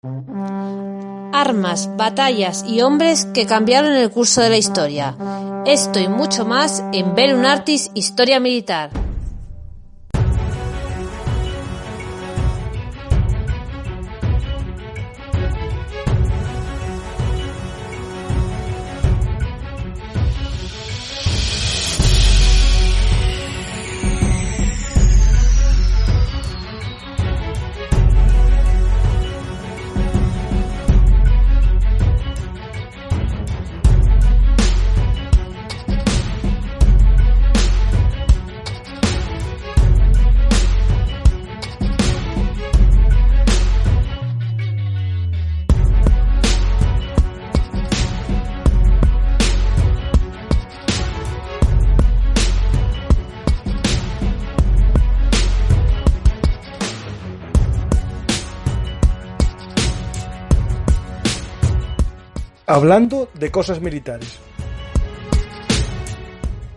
Armas, batallas y hombres que cambiaron el curso de la historia. Esto y mucho más en Bellum Artis Historia Militar. Hablando de cosas militares.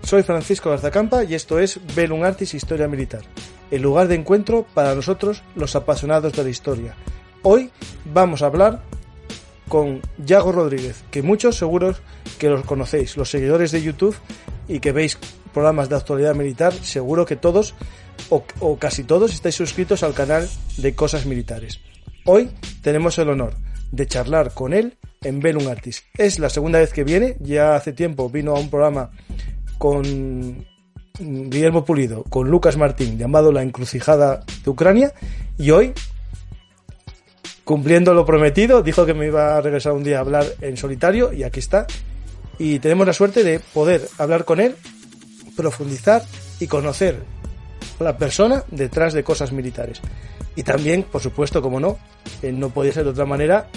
Soy Francisco Garzacampa y esto es Bellum Artis Historia Militar, el lugar de encuentro para nosotros los apasionados de la historia. Hoy vamos a hablar con Yago Rodríguez, que muchos seguros que los conocéis, los seguidores de YouTube y que veis programas de actualidad militar, seguro que todos o casi todos estáis suscritos al canal de Cosas Militares. Hoy tenemos el honor de charlar con él en Bellum Artis. Es la segunda vez que viene, ya hace tiempo vino a un programa con Guillermo Pulido, con Lucas Martín, llamado La Encrucijada de Ucrania, y hoy, cumpliendo lo prometido, dijo que me iba a regresar un día a hablar en solitario, y aquí está, y tenemos la suerte de poder hablar con él, profundizar y conocer la persona detrás de Cosas Militares. Y también, por supuesto, como no, no podía ser de otra manera,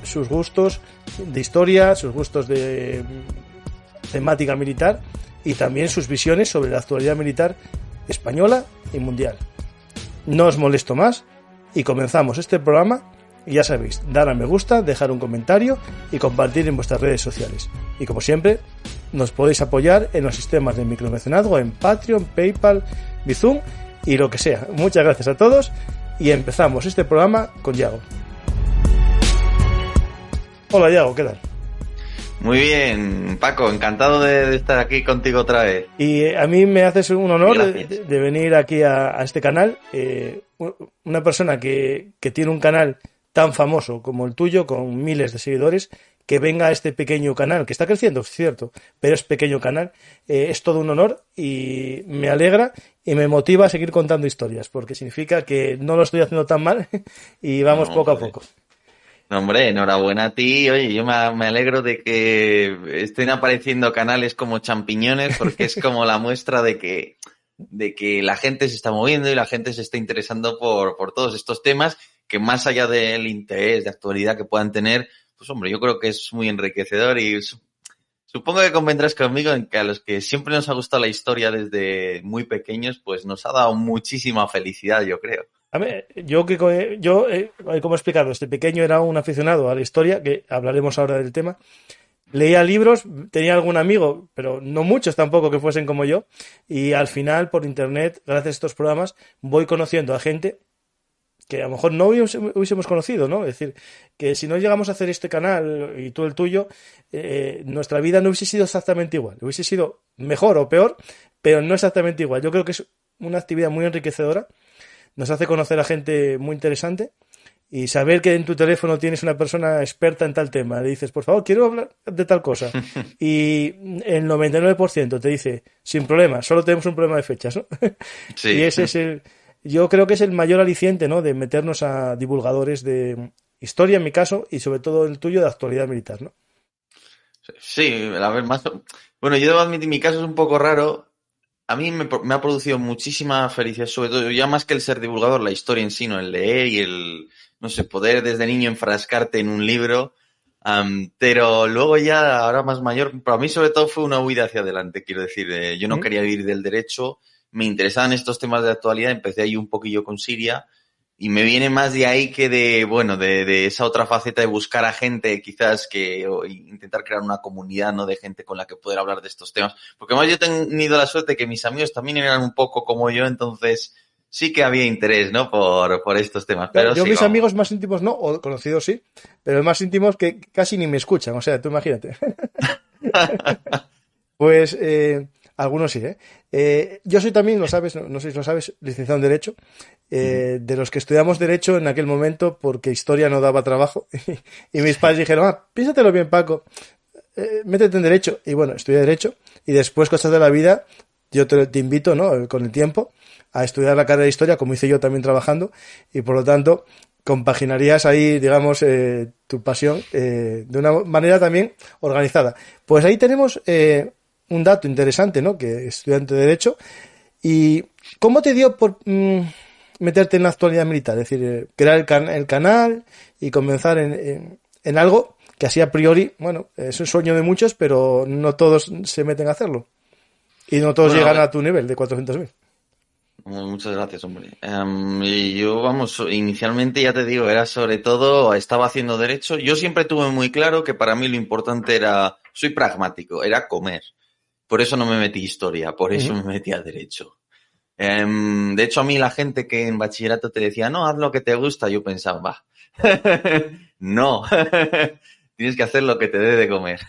sus gustos de historia, sus gustos de temática militar y también sus visiones sobre la actualidad militar española y mundial. No os molesto más y comenzamos este programa. Y ya sabéis, dar a me gusta, dejar un comentario y compartir en vuestras redes sociales. Y como siempre, nos podéis apoyar en los sistemas de micromecenazgo en Patreon, PayPal, Bizum y lo que sea. Muchas gracias a todos y empezamos este programa con Yago. Hola Yago, ¿qué tal? Muy bien, Paco, encantado de estar aquí contigo otra vez. Y a mí me haces un honor de venir aquí a este canal. Una persona que tiene un canal tan famoso como el tuyo, con miles de seguidores, que venga a este pequeño canal, que está creciendo, es cierto, pero es pequeño canal, es todo un honor y me alegra y me motiva a seguir contando historias, porque significa que no lo estoy haciendo tan mal y vamos poco a poco. No, hombre, enhorabuena a ti. Oye, yo me alegro de que estén apareciendo canales como champiñones, porque es como la muestra de que la gente se está moviendo y la gente se está interesando por todos estos temas que, más allá del interés de actualidad que puedan tener, pues hombre, yo creo que es muy enriquecedor y supongo que convendrás conmigo en que a los que siempre nos ha gustado la historia desde muy pequeños, pues nos ha dado muchísima felicidad, yo creo. A ver, yo como he explicado, desde pequeño era un aficionado a la historia, que hablaremos ahora del tema. Leía libros, tenía algún amigo, pero no muchos tampoco que fuesen como yo, y al final por internet, gracias a estos programas, voy conociendo a gente que a lo mejor no hubiésemos conocido, ¿no? Es decir, que si no llegamos a hacer este canal y tú el tuyo, nuestra vida no hubiese sido exactamente igual, hubiese sido mejor o peor, pero no exactamente igual. Yo creo que es una actividad muy enriquecedora. Nos hace conocer a gente muy interesante y saber que en tu teléfono tienes una persona experta en tal tema. Le dices, por favor, quiero hablar de tal cosa. Y el 99% te dice, sin problema, solo tenemos un problema de fechas, ¿no? Sí. Y ese es yo creo que es el mayor aliciente, ¿no? De meternos a divulgadores de historia, en mi caso, y sobre todo el tuyo, de actualidad militar, ¿no? Sí, a ver, bueno, yo debo admitir, mi caso es un poco raro. A mí me ha producido muchísima felicidad, sobre todo, ya más que el ser divulgador, la historia en sí, ¿no? El leer y el, no sé, poder desde niño enfrascarte en un libro. Pero luego ya, ahora más mayor, para mí sobre todo fue una huida hacia adelante, quiero decir. Yo no quería vivir del derecho, me interesaban estos temas de actualidad, empecé ahí un poquillo con Siria y me viene más de ahí que de esa otra faceta de buscar a gente quizás o intentar crear una comunidad, ¿no? De gente con la que poder hablar de estos temas. Porque además yo he tenido la suerte que mis amigos también eran un poco como yo, entonces sí que había interés, ¿no? Por estos temas. Claro, Pero yo sí, mis vamos. amigos más íntimos no, o conocidos sí, pero más íntimos que casi ni me escuchan, o sea, tú imagínate. Pues algunos sí, ¿eh? Yo soy también, lo sabes, no sé si lo sabes, licenciado en Derecho, de los que estudiamos Derecho en aquel momento porque Historia no daba trabajo y mis padres dijeron, piénsatelo bien, Paco, métete en Derecho. Y bueno, estudié Derecho y después, cosas de la vida, yo te invito, ¿no? Con el tiempo a estudiar la carrera de Historia, como hice yo también trabajando, y por lo tanto compaginarías ahí, digamos, tu pasión de una manera también organizada. Pues ahí tenemos un dato interesante, ¿no? Que estudiante de Derecho. ¿Y cómo te dio por meterte en la actualidad militar? Es decir, crear el canal y comenzar en algo que así a priori, bueno, es un sueño de muchos, pero no todos se meten a hacerlo. Y no todos Bueno, a llegan ver, a tu nivel de 400.000. muchas gracias, hombre. Y yo, vamos, inicialmente ya te digo, era sobre todo, estaba haciendo derecho. Yo siempre tuve muy claro que para mí lo importante era, soy pragmático, era comer. Por eso no me metí historia, por eso me metí a derecho. De hecho, a mí la gente que en bachillerato te decía, no, haz lo que te gusta, yo pensaba, va, no, tienes que hacer lo que te dé de comer.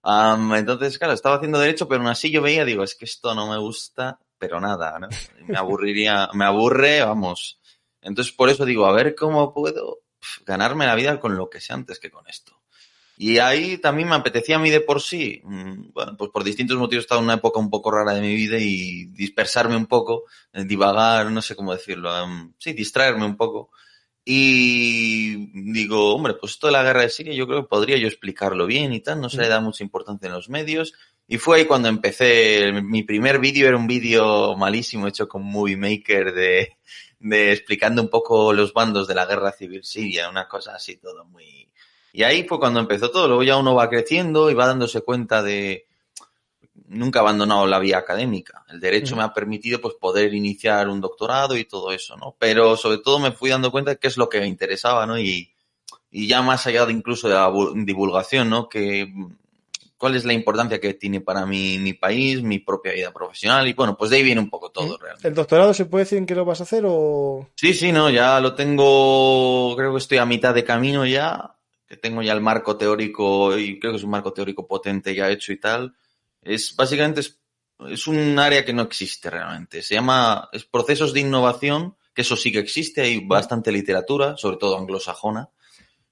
Entonces, claro, estaba haciendo derecho, pero aún así yo veía, digo, es que esto no me gusta, pero nada, ¿no? Me aburre, vamos. Entonces, por eso digo, a ver cómo puedo ganarme la vida con lo que sea antes que con esto. Y ahí también me apetecía a mí de por sí, bueno, pues por distintos motivos estaba en una época un poco rara de mi vida y dispersarme un poco, divagar, no sé cómo decirlo, sí, distraerme un poco. Y digo, hombre, pues esto de la guerra de Siria yo creo que podría yo explicarlo bien y tal, no se le da mucha importancia en los medios. Y fue ahí cuando empecé, mi primer vídeo era un vídeo malísimo hecho con Movie Maker de explicando un poco los bandos de la guerra civil siria, una cosa así todo muy... Y ahí fue cuando empezó todo, luego ya uno va creciendo y va dándose cuenta de... Nunca he abandonado la vía académica. El derecho me ha permitido pues poder iniciar un doctorado y todo eso, ¿no? Pero sobre todo me fui dando cuenta de qué es lo que me interesaba, ¿no? Y ya más allá de incluso de la divulgación, ¿no? Que cuál es la importancia que tiene para mí mi país, mi propia vida profesional y bueno, pues de ahí viene un poco todo realmente. ¿El doctorado se puede decir en qué lo vas a hacer o...? Sí, sí, no, ya lo tengo, creo que estoy a mitad de camino ya, que tengo ya el marco teórico y creo que es un marco teórico potente ya hecho y tal. Es básicamente es un área que no existe realmente. Se llama es procesos de innovación, que eso sí que existe, hay bastante literatura, sobre todo anglosajona,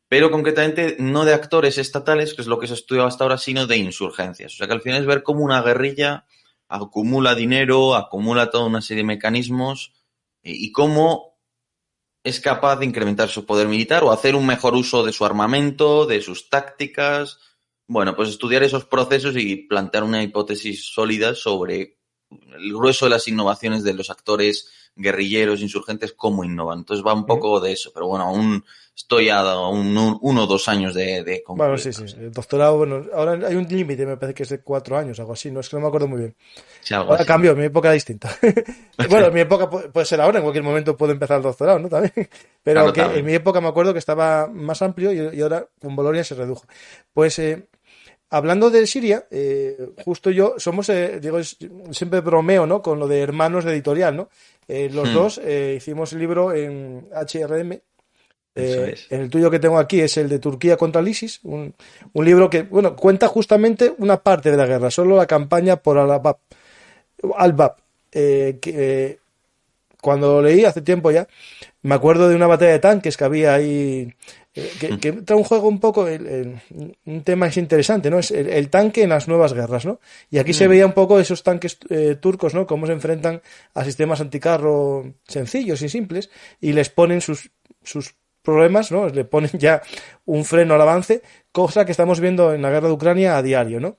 pero concretamente no de actores estatales, que es lo que se ha estudiado hasta ahora, sino de insurgencias. O sea que al final es ver cómo una guerrilla acumula dinero, acumula toda una serie de mecanismos y cómo es capaz de incrementar su poder militar o hacer un mejor uso de su armamento, de sus tácticas. Bueno, pues estudiar esos procesos y plantear una hipótesis sólida sobre el grueso de las innovaciones de los actores guerrilleros, insurgentes, cómo innovan. Entonces va un poco de eso, pero bueno, aún estoy a 1 o 2 años de Bueno, concluir. sí, sí. El doctorado, bueno, ahora hay un límite, me parece que es de 4 años, algo así, no es que no me acuerdo muy bien. Sí, algo Ahora así. cambió, mi época era distinta. Bueno, mi época puede ser ahora, en cualquier momento puedo empezar el doctorado, ¿no? También. Pero Claro, que en también. mi época me acuerdo que estaba más amplio y ahora con Bolonia se redujo. Pues hablando de Siria, justo yo, somos, digo, siempre bromeo, ¿no? Con lo de hermanos de editorial, ¿no? Los dos hicimos el libro en HRM. Eso es. En el tuyo que tengo aquí es el de Turquía contra el ISIS, un libro que, bueno, cuenta justamente una parte de la guerra, solo la campaña por Al-Bab, que cuando lo leí hace tiempo ya, me acuerdo de una batalla de tanques que había ahí, que trae un juego un poco, un tema es interesante, ¿no? Es el tanque en las nuevas guerras, ¿no? Y aquí se veía un poco esos tanques turcos, ¿no? Cómo se enfrentan a sistemas anticarro sencillos y simples y les ponen sus problemas, ¿no? Le ponen ya un freno al avance, cosa que estamos viendo en la guerra de Ucrania a diario, ¿no?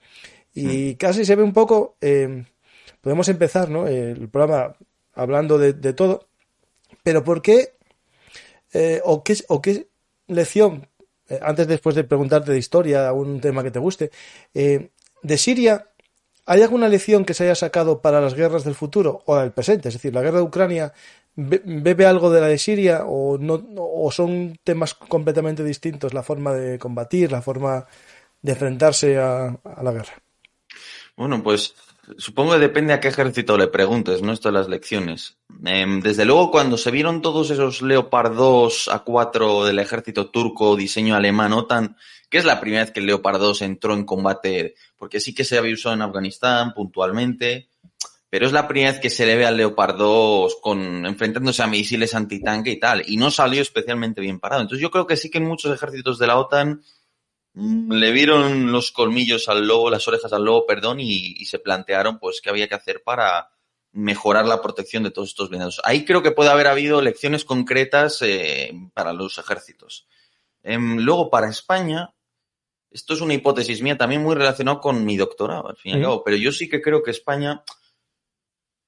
Y casi se ve un poco, podemos empezar, ¿no? El programa hablando de todo, pero ¿por qué o qué lección, antes después de preguntarte de historia, un tema que te guste, de Siria, ¿hay alguna lección que se haya sacado para las guerras del futuro o del presente? Es decir, ¿la guerra de Ucrania bebe algo de la de Siria o no, o son temas completamente distintos, la forma de combatir, la forma de enfrentarse a la guerra? Bueno, pues Supongo que depende a qué ejército le preguntes, ¿no? Esto de las lecciones. Desde luego, cuando se vieron todos esos Leopard 2 A4 del ejército turco, diseño alemán OTAN, que es la primera vez que el Leopard 2 entró en combate, porque sí que se había usado en Afganistán puntualmente, pero es la primera vez que se le ve al Leopard 2 enfrentándose a misiles antitanque y tal, y no salió especialmente bien parado. Entonces yo creo que sí que en muchos ejércitos de la OTAN le vieron los colmillos al lobo, las orejas al lobo, perdón, y se plantearon pues qué había que hacer para mejorar la protección de todos estos blindados. Ahí creo que puede haber habido lecciones concretas para los ejércitos. Luego, para España, esto es una hipótesis mía también muy relacionado con mi doctorado, al fin y al cabo, pero yo sí que creo que España,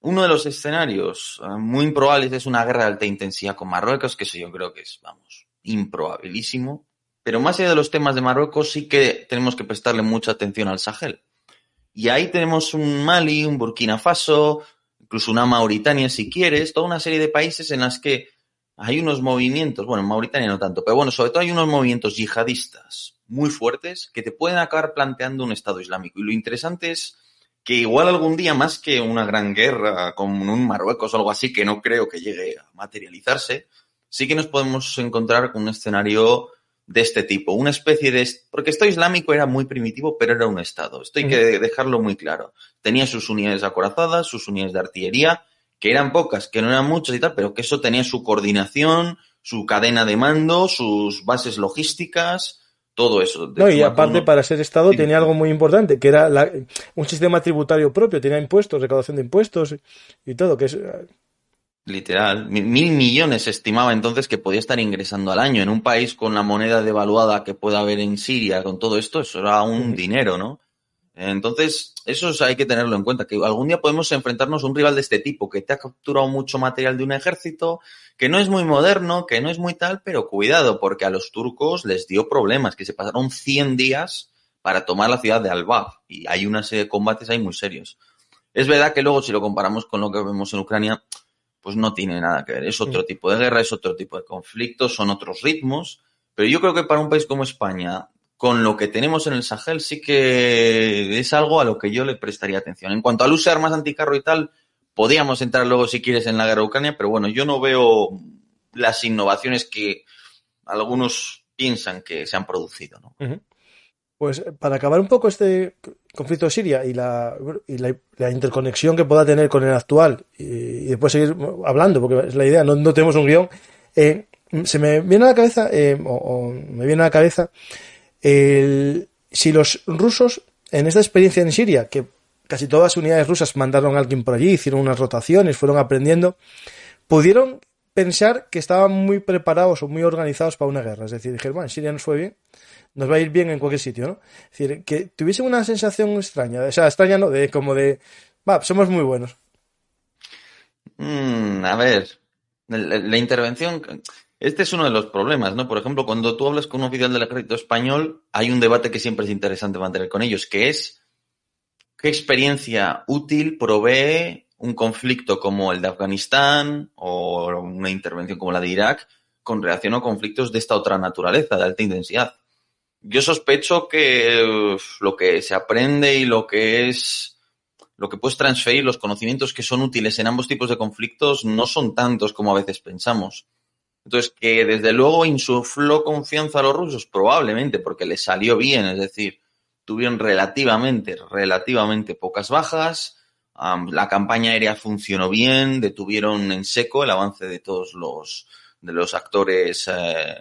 uno de los escenarios muy improbables es una guerra de alta intensidad con Marruecos, que eso yo creo que es, vamos, improbabilísimo. Pero más allá de los temas de Marruecos, sí que tenemos que prestarle mucha atención al Sahel. Y ahí tenemos un Mali, un Burkina Faso, incluso una Mauritania, si quieres, toda una serie de países en las que hay unos movimientos, bueno, en Mauritania no tanto, pero bueno, sobre todo hay unos movimientos yihadistas muy fuertes que te pueden acabar planteando un Estado Islámico. Y lo interesante es que igual algún día, más que una gran guerra con un Marruecos o algo así, que no creo que llegue a materializarse, sí que nos podemos encontrar con un escenario de este tipo, una especie de... Porque Estado Islámico era muy primitivo, pero era un Estado. Esto hay que dejarlo muy claro. Tenía sus unidades acorazadas, sus unidades de artillería, que eran pocas, que no eran muchas y tal, pero que eso tenía su coordinación, su cadena de mando, sus bases logísticas, todo eso. No, y aparte, para ser Estado, tenía algo muy importante, que era un sistema tributario propio, tenía impuestos, recaudación de impuestos y todo, que es... Literal, 1.000 millones se estimaba entonces que podía estar ingresando al año. En un país con la moneda devaluada que pueda haber en Siria, con todo esto, eso era un dinero, ¿no? Entonces, eso hay que tenerlo en cuenta, que algún día podemos enfrentarnos a un rival de este tipo, que te ha capturado mucho material de un ejército, que no es muy moderno, que no es muy tal, pero cuidado, porque a los turcos les dio problemas, que se pasaron 100 días para tomar la ciudad de Al-Bab, y hay una serie de combates ahí muy serios. Es verdad que luego, si lo comparamos con lo que vemos en Ucrania, pues no tiene nada que ver. Es otro tipo de guerra, es otro tipo de conflictos, son otros ritmos. Pero yo creo que para un país como España, con lo que tenemos en el Sahel, sí que es algo a lo que yo le prestaría atención. En cuanto al uso de armas anticarro y tal, podríamos entrar luego, si quieres, en la guerra de Ucrania, pero bueno, yo no veo las innovaciones que algunos piensan que se han producido, ¿no? Pues para acabar un poco este conflicto de Siria y la interconexión que pueda tener con el actual y después seguir hablando, porque es la idea, no tenemos un guión, se me viene a la cabeza, me viene a la cabeza, si los rusos, en esta experiencia en Siria, que casi todas las unidades rusas mandaron a alguien por allí, hicieron unas rotaciones, fueron aprendiendo, pudieron pensar que estaban muy preparados o muy organizados para una guerra. Es decir, dijeron, bueno, en Siria nos fue bien, nos va a ir bien en cualquier sitio, ¿no? Es decir, que tuviese una sensación extraña, o sea, extraña no, somos muy buenos. A ver, la intervención, este es uno de los problemas, ¿no? Por ejemplo, cuando tú hablas con un oficial del ejército español, hay un debate que siempre es interesante mantener con ellos, que es qué experiencia útil provee un conflicto como el de Afganistán o una intervención como la de Irak con relación a conflictos de esta otra naturaleza, de alta intensidad. Yo sospecho que lo que se aprende y lo que puedes transferir, los conocimientos que son útiles en ambos tipos de conflictos no son tantos como a veces pensamos. Entonces, que desde luego insufló confianza a los rusos, probablemente porque les salió bien, es decir, tuvieron relativamente pocas bajas, la campaña aérea funcionó bien, detuvieron en seco el avance de todos los actores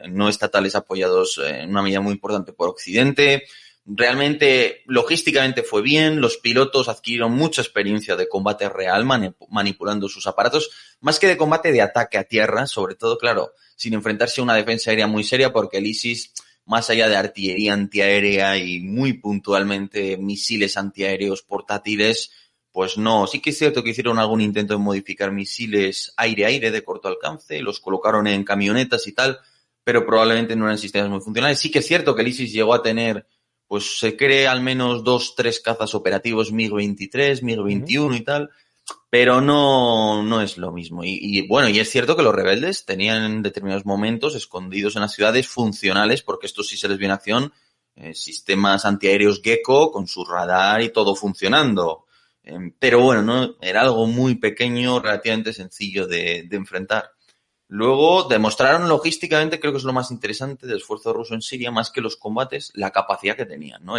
no estatales apoyados en una medida muy importante por Occidente. Realmente, logísticamente fue bien, los pilotos adquirieron mucha experiencia de combate real manipulando sus aparatos, más que de combate de ataque a tierra, sobre todo, claro, sin enfrentarse a una defensa aérea muy seria, porque el ISIS, más allá de artillería antiaérea y muy puntualmente misiles antiaéreos portátiles, pues no, sí que es cierto que hicieron algún intento de modificar misiles aire-aire de corto alcance, los colocaron en camionetas y tal, pero probablemente no eran sistemas muy funcionales. Sí que es cierto que el ISIS llegó a tener, pues se cree al menos 2-3 cazas operativos MiG-23, MiG-21 y tal, pero no es lo mismo. Y bueno, y es cierto que los rebeldes tenían en determinados momentos escondidos en las ciudades funcionales, porque esto sí se les vio en acción, sistemas antiaéreos Gecko con su radar y todo funcionando. Pero bueno, no era algo muy pequeño, relativamente sencillo de enfrentar. Luego demostraron logísticamente, creo que es lo más interesante del esfuerzo ruso en Siria, más que los combates, la capacidad que tenían, ¿no?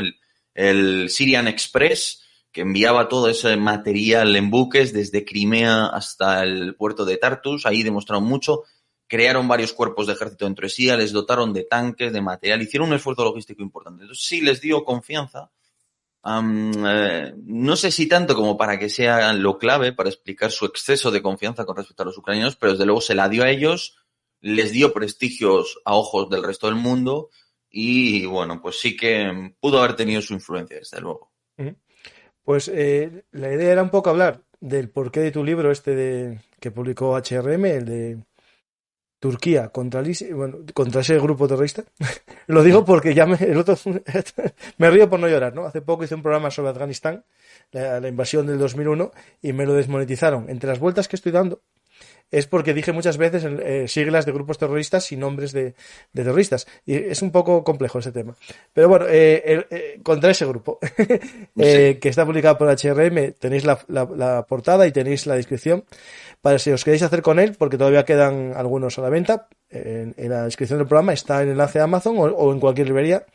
El Syrian Express, que enviaba todo ese material en buques desde Crimea hasta el puerto de Tartus, ahí demostraron mucho. Crearon varios cuerpos de ejército dentro de Siria, les dotaron de tanques, de material, hicieron un esfuerzo logístico importante. Entonces sí les dio confianza. No sé si tanto como para que sea lo clave para explicar su exceso de confianza con respecto a los ucranianos, pero desde luego se la dio a ellos, les dio prestigios a ojos del resto del mundo y bueno, pues sí que pudo haber tenido su influencia, desde luego. Pues la idea era un poco hablar del porqué de tu libro que publicó HRM, el de Turquía contra ese grupo terrorista. Lo digo porque el otro me río por no llorar, ¿no? Hace poco hice un programa sobre Afganistán, la invasión del 2001, y me lo desmonetizaron. Entre las vueltas que estoy dando es porque dije muchas veces siglas de grupos terroristas y nombres de terroristas. Y es un poco complejo ese tema. Pero bueno, contra ese grupo, que está publicado por HRM, tenéis la portada y tenéis la descripción para si os queréis hacer con él, porque todavía quedan algunos a la venta. En la descripción del programa está el enlace a Amazon o en cualquier librería.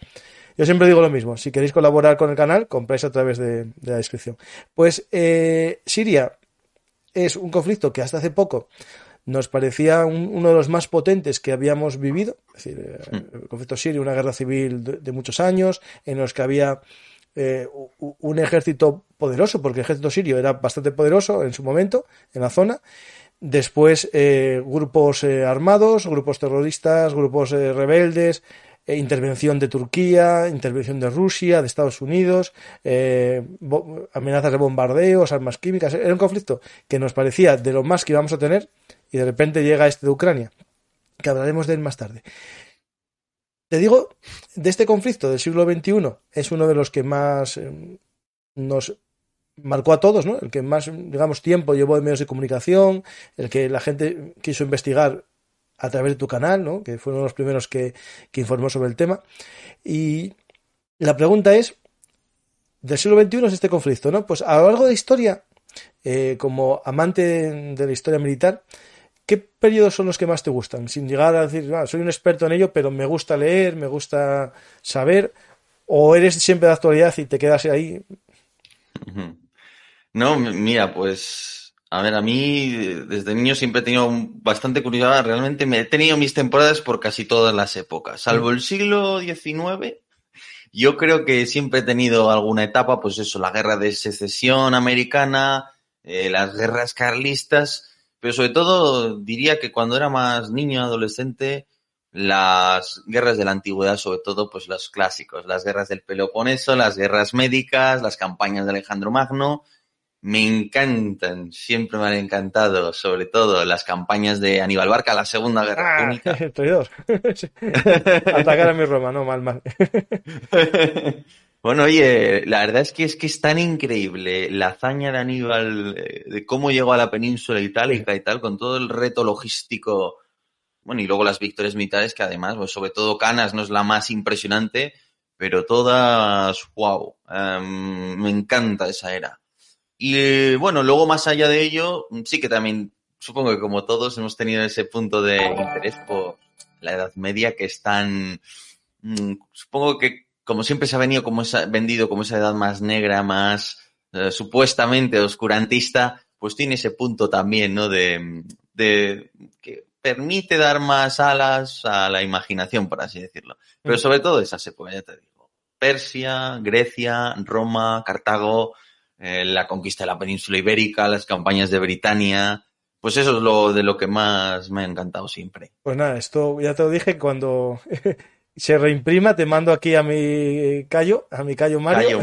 Yo siempre digo lo mismo, si queréis colaborar con el canal, compráis a través de la descripción. Pues Siria es un conflicto que hasta hace poco nos parecía uno de los más potentes que habíamos vivido. Es decir, el conflicto sirio, una guerra civil de muchos años, en los que había un ejército poderoso, porque el ejército sirio era bastante poderoso en su momento, en la zona. Después grupos armados, grupos terroristas, grupos rebeldes, intervención de Turquía, intervención de Rusia, de Estados Unidos, amenazas de bombardeos, armas químicas. Era un conflicto que nos parecía de lo más que íbamos a tener y de repente llega este de Ucrania, que hablaremos de él más tarde. Te digo, de este conflicto del siglo XXI es uno de los que más nos marcó a todos, ¿no? El que más, digamos, tiempo llevó en medios de comunicación, el que la gente quiso investigar a través de tu canal, ¿no? Que fue uno de los primeros que informó sobre el tema. Y la pregunta es, del siglo XXI es este conflicto, ¿no? Pues a lo largo de la historia, como amante de la historia militar, ¿qué periodos son los que más te gustan? Sin llegar a decir, soy un experto en ello, pero me gusta leer, me gusta saber, o eres siempre de actualidad y te quedas ahí. No, mira, pues... A ver, a mí desde niño siempre he tenido bastante curiosidad. Realmente he tenido mis temporadas por casi todas las épocas. Salvo el siglo XIX, yo creo que siempre he tenido alguna etapa, pues eso, la guerra de secesión americana, las guerras carlistas, pero sobre todo diría que cuando era más niño, adolescente, las guerras de la antigüedad, sobre todo pues los clásicos, las guerras del Peloponeso, las guerras médicas, las campañas de Alejandro Magno. Me encantan, siempre me han encantado, sobre todo las campañas de Aníbal Barca, la Segunda Guerra Púnica. Traidor. Atacar a mi Roma, no, mal. Bueno, oye, la verdad es que es tan increíble la hazaña de Aníbal, de cómo llegó a la península itálica y tal, con todo el reto logístico, bueno, y luego las victorias militares, que además, pues sobre todo Canas no es la más impresionante, pero todas, wow, me encanta esa era. Y bueno, luego más allá de ello, sí que también supongo que como todos hemos tenido ese punto de interés por la Edad Media que es tan... supongo que como siempre se ha vendido como esa edad más negra, más supuestamente oscurantista, pues tiene ese punto también, ¿no? De que permite dar más alas a la imaginación, por así decirlo. Pero sobre todo esas épocas, ya te digo. Persia, Grecia, Roma, Cartago... la conquista de la península ibérica, las campañas de Britania, pues eso es de lo que más me ha encantado siempre. Pues nada, esto ya te lo dije, cuando se reimprima te mando aquí a mi Cayo Mario,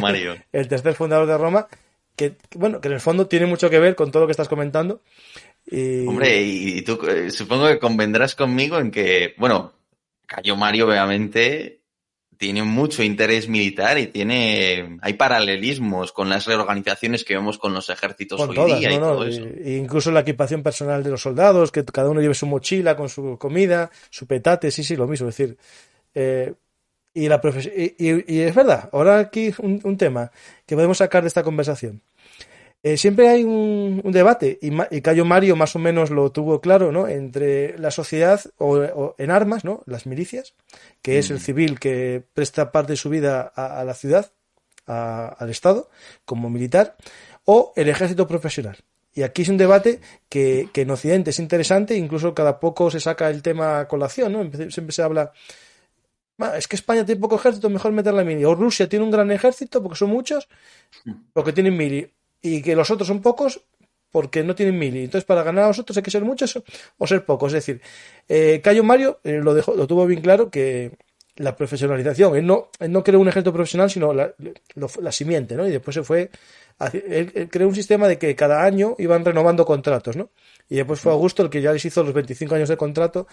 el tercer fundador de Roma, que bueno, que en el fondo tiene mucho que ver con todo lo que estás comentando. Hombre, y tú supongo que convendrás conmigo en que, bueno, Cayo Mario obviamente... tiene mucho interés militar y hay paralelismos con las reorganizaciones que vemos con los ejércitos con hoy todas, día y todo eso. Incluso la equipación personal de los soldados, que cada uno lleve su mochila con su comida, su petate, sí, lo mismo. Es decir, y es verdad, ahora aquí un tema que podemos sacar de esta conversación. Siempre hay un debate, y Cayo Mario más o menos lo tuvo claro, ¿no? Entre la sociedad o en armas, ¿no? Las milicias, que es el civil que presta parte de su vida a la ciudad, al Estado, como militar, o el ejército profesional. Y aquí es un debate que en Occidente es interesante, incluso cada poco se saca el tema a colación, ¿no? Siempre se habla, es que España tiene poco ejército, mejor meterla en mili. O Rusia tiene un gran ejército porque son muchos, porque tienen mili. Y que los otros son pocos porque no tienen mili. Entonces, para ganar a los otros hay que ser muchos o ser pocos. Es decir, Cayo Mario lo tuvo bien claro que la profesionalización, él no creó un ejército profesional, sino la simiente, ¿no? Y después él creó un sistema de que cada año iban renovando contratos, ¿no? Y después fue Augusto el que ya les hizo los 25 años de contrato,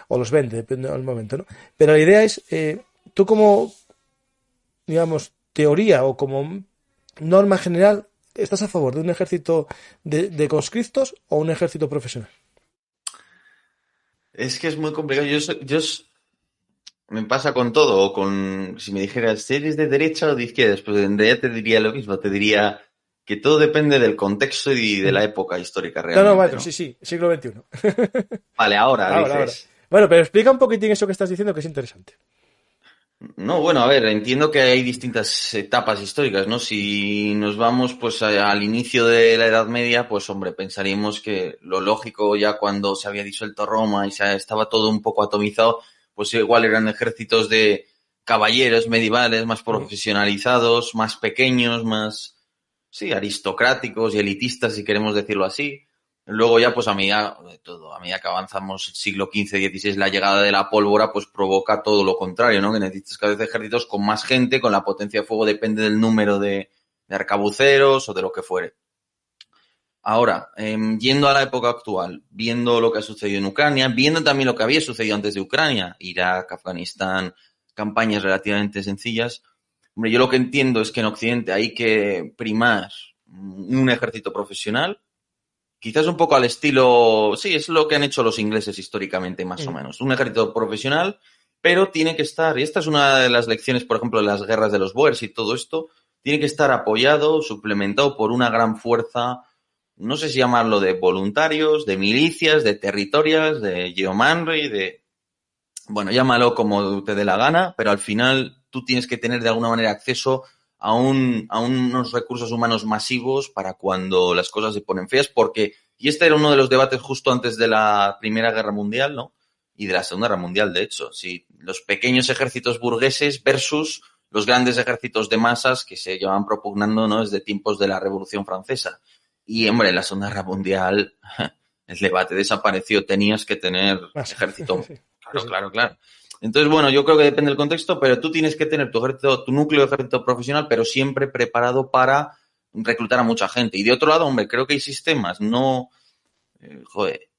o los 20, depende del momento, ¿no? Pero la idea es, tú como, digamos, teoría o como norma general, ¿estás a favor de un ejército de conscriptos o un ejército profesional? Es que es muy complicado. Me pasa con todo, o con, si me dijeras, ¿eres de derecha o de izquierda? Pues en realidad te diría lo mismo, te diría que todo depende del contexto y de la época histórica realmente. No, vale, ¿no? Sí, siglo XXI. Vale, ahora dices. Bueno, pero explica un poquitín eso que estás diciendo, que es interesante. No, bueno, a ver, entiendo que hay distintas etapas históricas, ¿no? Si nos vamos pues al inicio de la Edad Media, pues hombre, pensaríamos que lo lógico ya cuando se había disuelto Roma y estaba todo un poco atomizado, pues igual eran ejércitos de caballeros medievales más profesionalizados, más pequeños, más, sí, aristocráticos y elitistas, si queremos decirlo así. Luego ya, pues a medida que avanzamos siglo XV, XVI, la llegada de la pólvora, pues provoca todo lo contrario, ¿no? Que necesitas cada vez ejércitos con más gente, con la potencia de fuego depende del número de arcabuceros o de lo que fuere. Ahora, yendo a la época actual, viendo lo que ha sucedido en Ucrania, viendo también lo que había sucedido antes de Ucrania, Irak, Afganistán, campañas relativamente sencillas, hombre, yo lo que entiendo es que en Occidente hay que primar un ejército profesional, quizás un poco al estilo, sí, es lo que han hecho los ingleses históricamente, más o menos. Un ejército profesional, pero tiene que estar, y esta es una de las lecciones, por ejemplo, de las guerras de los Boers y todo esto, tiene que estar apoyado, suplementado por una gran fuerza, no sé si llamarlo de voluntarios, de milicias, de territorias, de yeomanry, bueno, llámalo como te dé la gana, pero al final tú tienes que tener de alguna manera acceso a unos recursos humanos masivos para cuando las cosas se ponen feas, porque, y este era uno de los debates justo antes de la Primera Guerra Mundial, ¿no? Y de la Segunda Guerra Mundial, de hecho, si los pequeños ejércitos burgueses versus los grandes ejércitos de masas que se llevan propugnando, ¿no? Desde tiempos de la Revolución Francesa. Y, hombre, en la Segunda Guerra Mundial el debate desapareció, tenías que tener ejército. Claro. Entonces, bueno, yo creo que depende del contexto, pero tú tienes que tener tu núcleo de ejército profesional, pero siempre preparado para reclutar a mucha gente. Y de otro lado, hombre, creo que hay sistemas,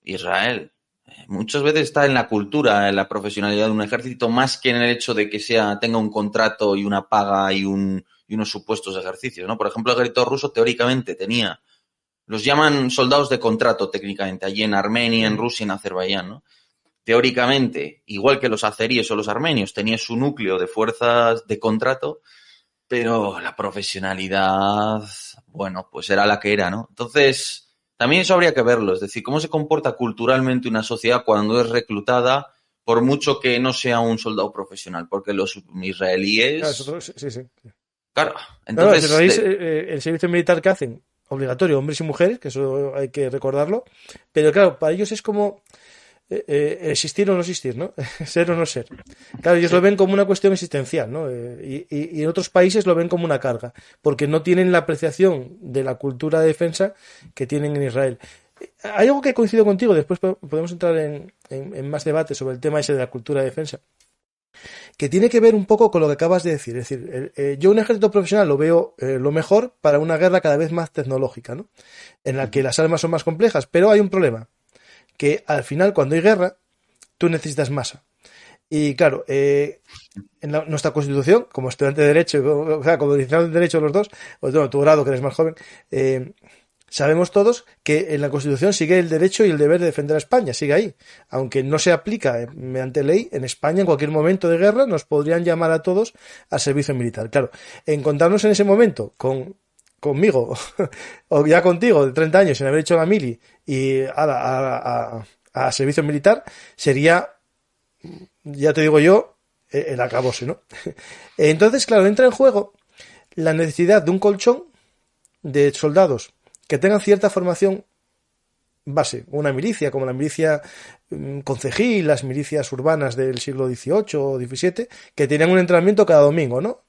Israel, muchas veces está en la cultura, en la profesionalidad de un ejército, más que en el hecho de que tenga un contrato y una paga y unos supuestos ejercicios, ¿no? Por ejemplo, el ejército ruso teóricamente los llaman soldados de contrato técnicamente, allí en Armenia, en Rusia, en Azerbaiyán, ¿no? Teóricamente, igual que los azeríes o los armenios, tenía su núcleo de fuerzas de contrato, pero la profesionalidad, bueno, pues era la que era, ¿no? Entonces, también eso habría que verlo, es decir, cómo se comporta culturalmente una sociedad cuando es reclutada, por mucho que no sea un soldado profesional, porque los israelíes... Claro, sí. Claro, entonces... el servicio militar que hacen, obligatorio, hombres y mujeres, que eso hay que recordarlo, pero claro, para ellos es como... existir o no existir, ¿no? Ser o no ser. Claro, ellos lo ven como una cuestión existencial, ¿no? Y en otros países lo ven como una carga, porque no tienen la apreciación de la cultura de defensa que tienen en Israel. Hay algo que coincido contigo, después podemos entrar en más debate sobre el tema ese de la cultura de defensa, que tiene que ver un poco con lo que acabas de decir. Es decir, yo un ejército profesional lo veo lo mejor para una guerra cada vez más tecnológica, ¿no? En la que las armas son más complejas, pero hay un problema, que al final cuando hay guerra tú necesitas masa. Y claro, en nuestra Constitución, como estudiante de Derecho, o sea, como licenciado en Derecho los dos, o bueno, tu grado que eres más joven, sabemos todos que en la Constitución sigue el derecho y el deber de defender a España, sigue ahí. Aunque no se aplica mediante ley, en España en cualquier momento de guerra nos podrían llamar a todos al servicio militar. Claro, encontrarnos en ese momento con conmigo o ya contigo de 30 años sin haber hecho la mili y a servicio militar, sería, ya te digo yo, el acabose, ¿no? Entonces, claro, entra en juego la necesidad de un colchón de soldados que tengan cierta formación base, una milicia, como la milicia concejil, las milicias urbanas del siglo XVIII o XVII, que tenían un entrenamiento cada domingo, ¿no?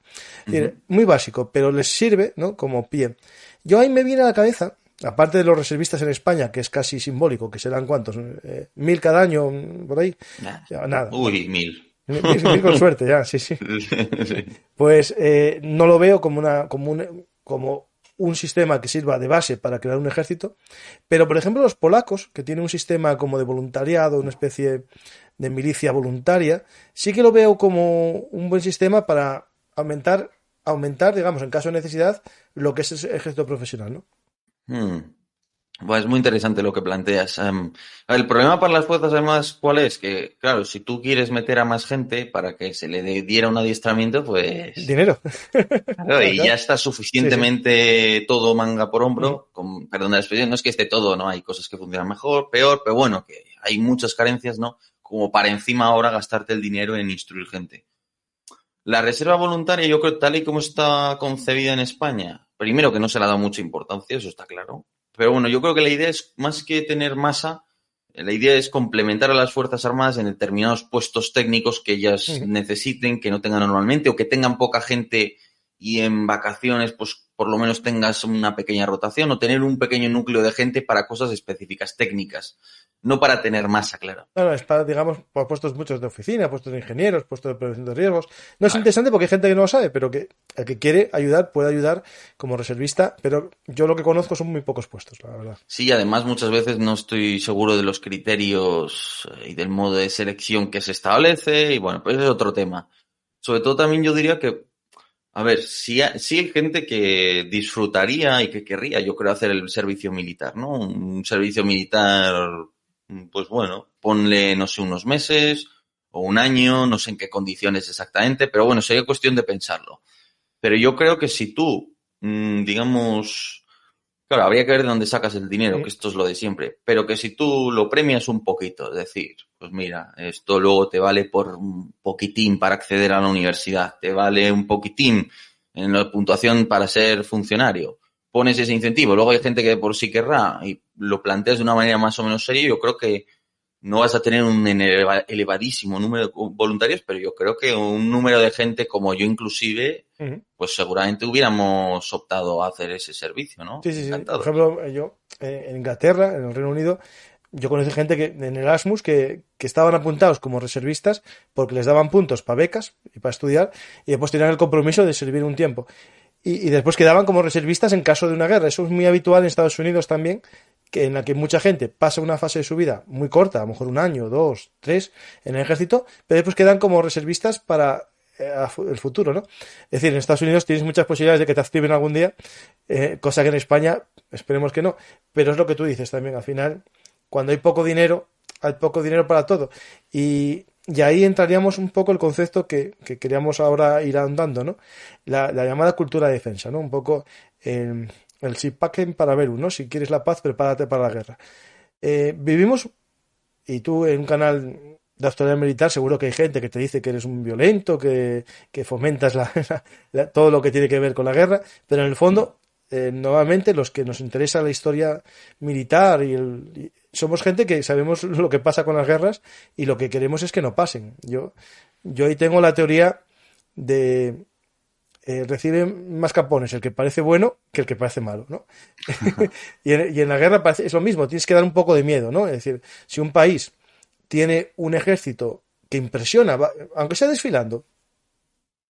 Es decir, muy básico, pero les sirve, ¿no?, como pie. Yo ahí me viene a la cabeza, aparte de los reservistas en España, que es casi simbólico, que serán ¿cuántos? 1000 cada año, por ahí. Nada. Uy, 1000. 1000 con suerte, ya, sí. Sí. Pues no lo veo como un sistema que sirva de base para crear un ejército, pero por ejemplo los polacos, que tienen un sistema como de voluntariado, una especie de milicia voluntaria, sí que lo veo como un buen sistema para aumentar, digamos, en caso de necesidad, lo que es el ejército profesional, ¿no? Pues es muy interesante lo que planteas. El problema para las Fuerzas Armadas, ¿cuál es? Que, claro, si tú quieres meter a más gente para que se le diera un adiestramiento, pues... Dinero. Claro, y ya está suficientemente todo manga por hombro. Perdón la expresión, no es que esté todo, ¿no? Hay cosas que funcionan mejor, peor, pero bueno, que hay muchas carencias, ¿no? Como para encima ahora gastarte el dinero en instruir gente. La reserva voluntaria, yo creo, tal y como está concebida en España, primero que no se le ha dado mucha importancia, eso está claro. Pero bueno, yo creo que la idea es, más que tener masa, la idea es complementar a las Fuerzas Armadas en determinados puestos técnicos que ellas necesiten, que no tengan normalmente, o que tengan poca gente y en vacaciones, pues por lo menos tengas una pequeña rotación, o tener un pequeño núcleo de gente para cosas específicas, técnicas, no para tener masa, claro. Claro, es para, digamos, para puestos muchos de oficina, puestos de ingenieros, puestos de prevención de riesgos. No es interesante porque hay gente que no lo sabe, pero que el que quiere ayudar puede ayudar como reservista, pero yo lo que conozco son muy pocos puestos, la verdad. Sí, además muchas veces no estoy seguro de los criterios y del modo de selección que se establece, y bueno, pues es otro tema. Sobre todo también yo diría que, a ver, sí hay gente que disfrutaría y que querría, yo creo, hacer el servicio militar, ¿no? Un servicio militar, pues bueno, ponle, no sé, unos meses o un año, no sé en qué condiciones exactamente, pero bueno, sería cuestión de pensarlo. Pero yo creo que si tú, digamos, claro, habría que ver de dónde sacas el dinero, que esto es lo de siempre, pero que si tú lo premias un poquito, es decir, pues mira, esto luego te vale por un poquitín para acceder a la universidad, te vale un poquitín en la puntuación para ser funcionario, pones ese incentivo, luego hay gente que por sí querrá y lo planteas de una manera más o menos seria, yo creo que no vas a tener un elevadísimo número de voluntarios, pero yo creo que un número de gente como yo inclusive, pues seguramente hubiéramos optado a hacer ese servicio, ¿no? Sí. Por ejemplo, yo en Inglaterra, en el Reino Unido, yo conocí gente que en Erasmus que estaban apuntados como reservistas porque les daban puntos para becas y para estudiar y después tenían el compromiso de servir un tiempo. Y después quedaban como reservistas en caso de una guerra. Eso es muy habitual en Estados Unidos también, que en la que mucha gente pasa una fase de su vida muy corta, a lo mejor un año, 2, 3, en el ejército, pero después quedan como reservistas para el futuro, ¿no? Es decir, en Estados Unidos tienes muchas posibilidades de que te activen algún día, cosa que en España esperemos que no, pero es lo que tú dices también, al final, cuando hay poco dinero para todo, y ahí entraríamos un poco el concepto que queríamos ahora ir ahondando, ¿no? La llamada cultura de defensa, ¿no? Un poco el si pacem para verum, ¿no? Si quieres la paz, prepárate para la guerra. Vivimos, y tú en un canal de actualidad militar seguro que hay gente que te dice que eres un violento, que fomentas todo lo que tiene que ver con la guerra, pero en el fondo, nuevamente, los que nos interesa la historia militar somos gente que sabemos lo que pasa con las guerras y lo que queremos es que no pasen. Yo ahí tengo la teoría de recibe más capones el que parece bueno que el que parece malo, ¿no? y en la guerra es lo mismo, tienes que dar un poco de miedo, ¿no? Es decir, si un país tiene un ejército que impresiona, aunque sea desfilando,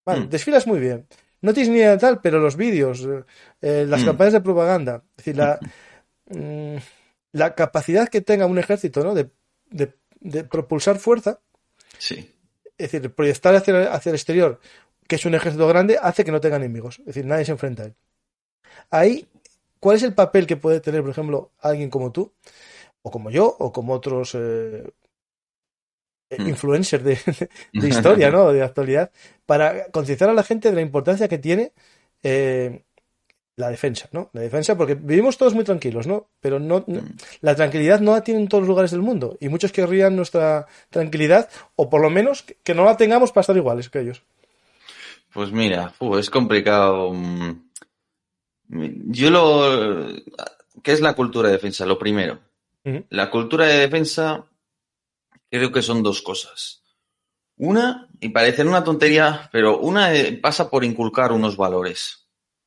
vale, desfilas muy bien, no tienes ni idea de tal, pero los vídeos, las campañas de propaganda, es decir, la capacidad que tenga un ejército, ¿no? de propulsar fuerza, sí. Es decir, proyectar hacia el exterior, que es un ejército grande, hace que no tenga enemigos. Es decir, nadie se enfrenta a él. Ahí, ¿cuál es el papel que puede tener, por ejemplo, alguien como tú, o como yo, o como otros influencers de historia, ¿no? De actualidad, para concienciar a la gente de la importancia que tiene La defensa, ¿no? La defensa, porque vivimos todos muy tranquilos, ¿no? Pero la tranquilidad no la tienen en todos los lugares del mundo. Y muchos querrían nuestra tranquilidad, o por lo menos que no la tengamos para estar iguales que ellos. Pues mira, es complicado. ¿Qué es la cultura de defensa? Lo primero. Uh-huh. La cultura de defensa creo que son dos cosas. Una, y parece una tontería, pero una pasa por inculcar unos valores.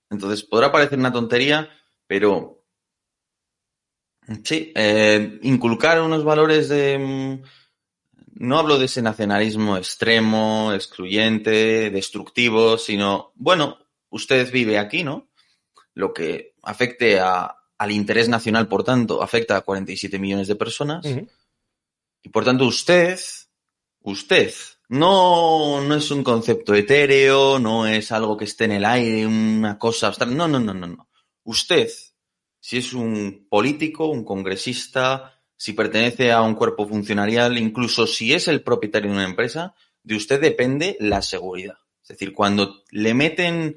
Entonces, podrá parecer una tontería, pero sí, inculcar unos valores de... No hablo de ese nacionalismo extremo, excluyente, destructivo, sino, bueno, usted vive aquí, ¿no? Lo que afecte al interés nacional, por tanto, afecta a 47 millones de personas. Uh-huh. Y por tanto, usted no es un concepto etéreo, no es algo que esté en el aire, una cosa abstracta. No. Usted, si es un político, un congresista, si pertenece a un cuerpo funcionarial, incluso si es el propietario de una empresa, de usted depende la seguridad. Es decir, cuando le meten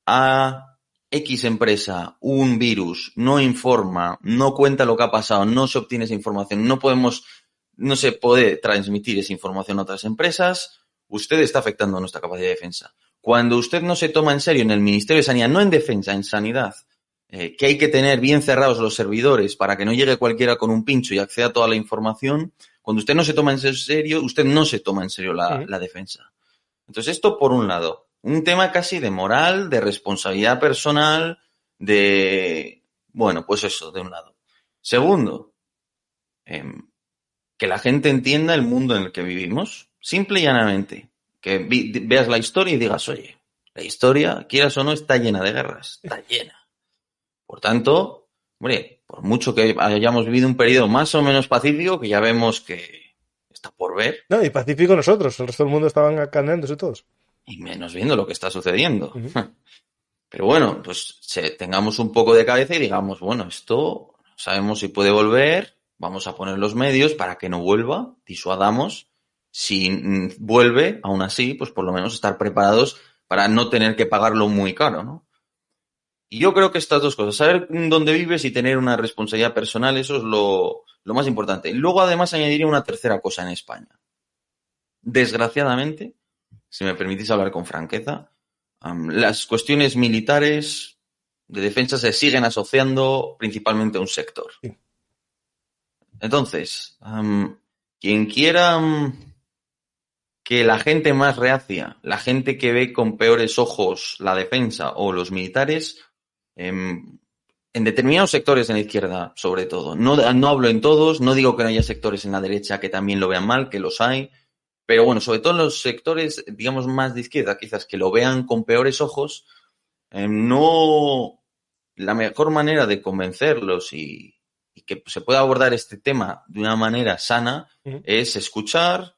a X empresa un virus, no informa, no cuenta lo que ha pasado, no se obtiene esa información, no se puede transmitir esa información a otras empresas, usted está afectando a nuestra capacidad de defensa. Cuando usted no se toma en serio en el Ministerio de Sanidad, no en defensa, en sanidad, que hay que tener bien cerrados los servidores para que no llegue cualquiera con un pincho y acceda a toda la información, cuando usted no se toma en serio, usted no se toma en serio la defensa. Entonces, esto por un lado. Un tema casi de moral, de responsabilidad personal, bueno, pues eso, de un lado. Segundo, que la gente entienda el mundo en el que vivimos, simple y llanamente. Que veas la historia y digas, oye, la historia, quieras o no, está llena de guerras, está llena. Por tanto, hombre, por mucho que hayamos vivido un periodo más o menos pacífico, que ya vemos que está por ver. No, y pacífico nosotros, el resto del mundo estaban caneándose todos. Y menos viendo lo que está sucediendo. Uh-huh. Pero bueno, pues tengamos un poco de cabeza y digamos, bueno, esto no sabemos si puede volver, vamos a poner los medios para que no vuelva, disuadamos. Si vuelve, aún así, pues por lo menos estar preparados para no tener que pagarlo muy caro, ¿no? Y yo creo que estas dos cosas, saber dónde vives y tener una responsabilidad personal, eso es lo más importante. Y luego, además, añadiría una tercera cosa en España. Desgraciadamente, si me permitís hablar con franqueza, las cuestiones militares de defensa se siguen asociando principalmente a un sector. Sí. Entonces, quien quiera que la gente más reacia, la gente que ve con peores ojos la defensa o los militares, en determinados sectores en la izquierda, sobre todo. No hablo en todos, no digo que no haya sectores en la derecha que también lo vean mal, que los hay, pero bueno, sobre todo en los sectores, digamos, más de izquierda, quizás que lo vean con peores ojos, la mejor manera de convencerlos y que se pueda abordar este tema de una manera sana es escuchar,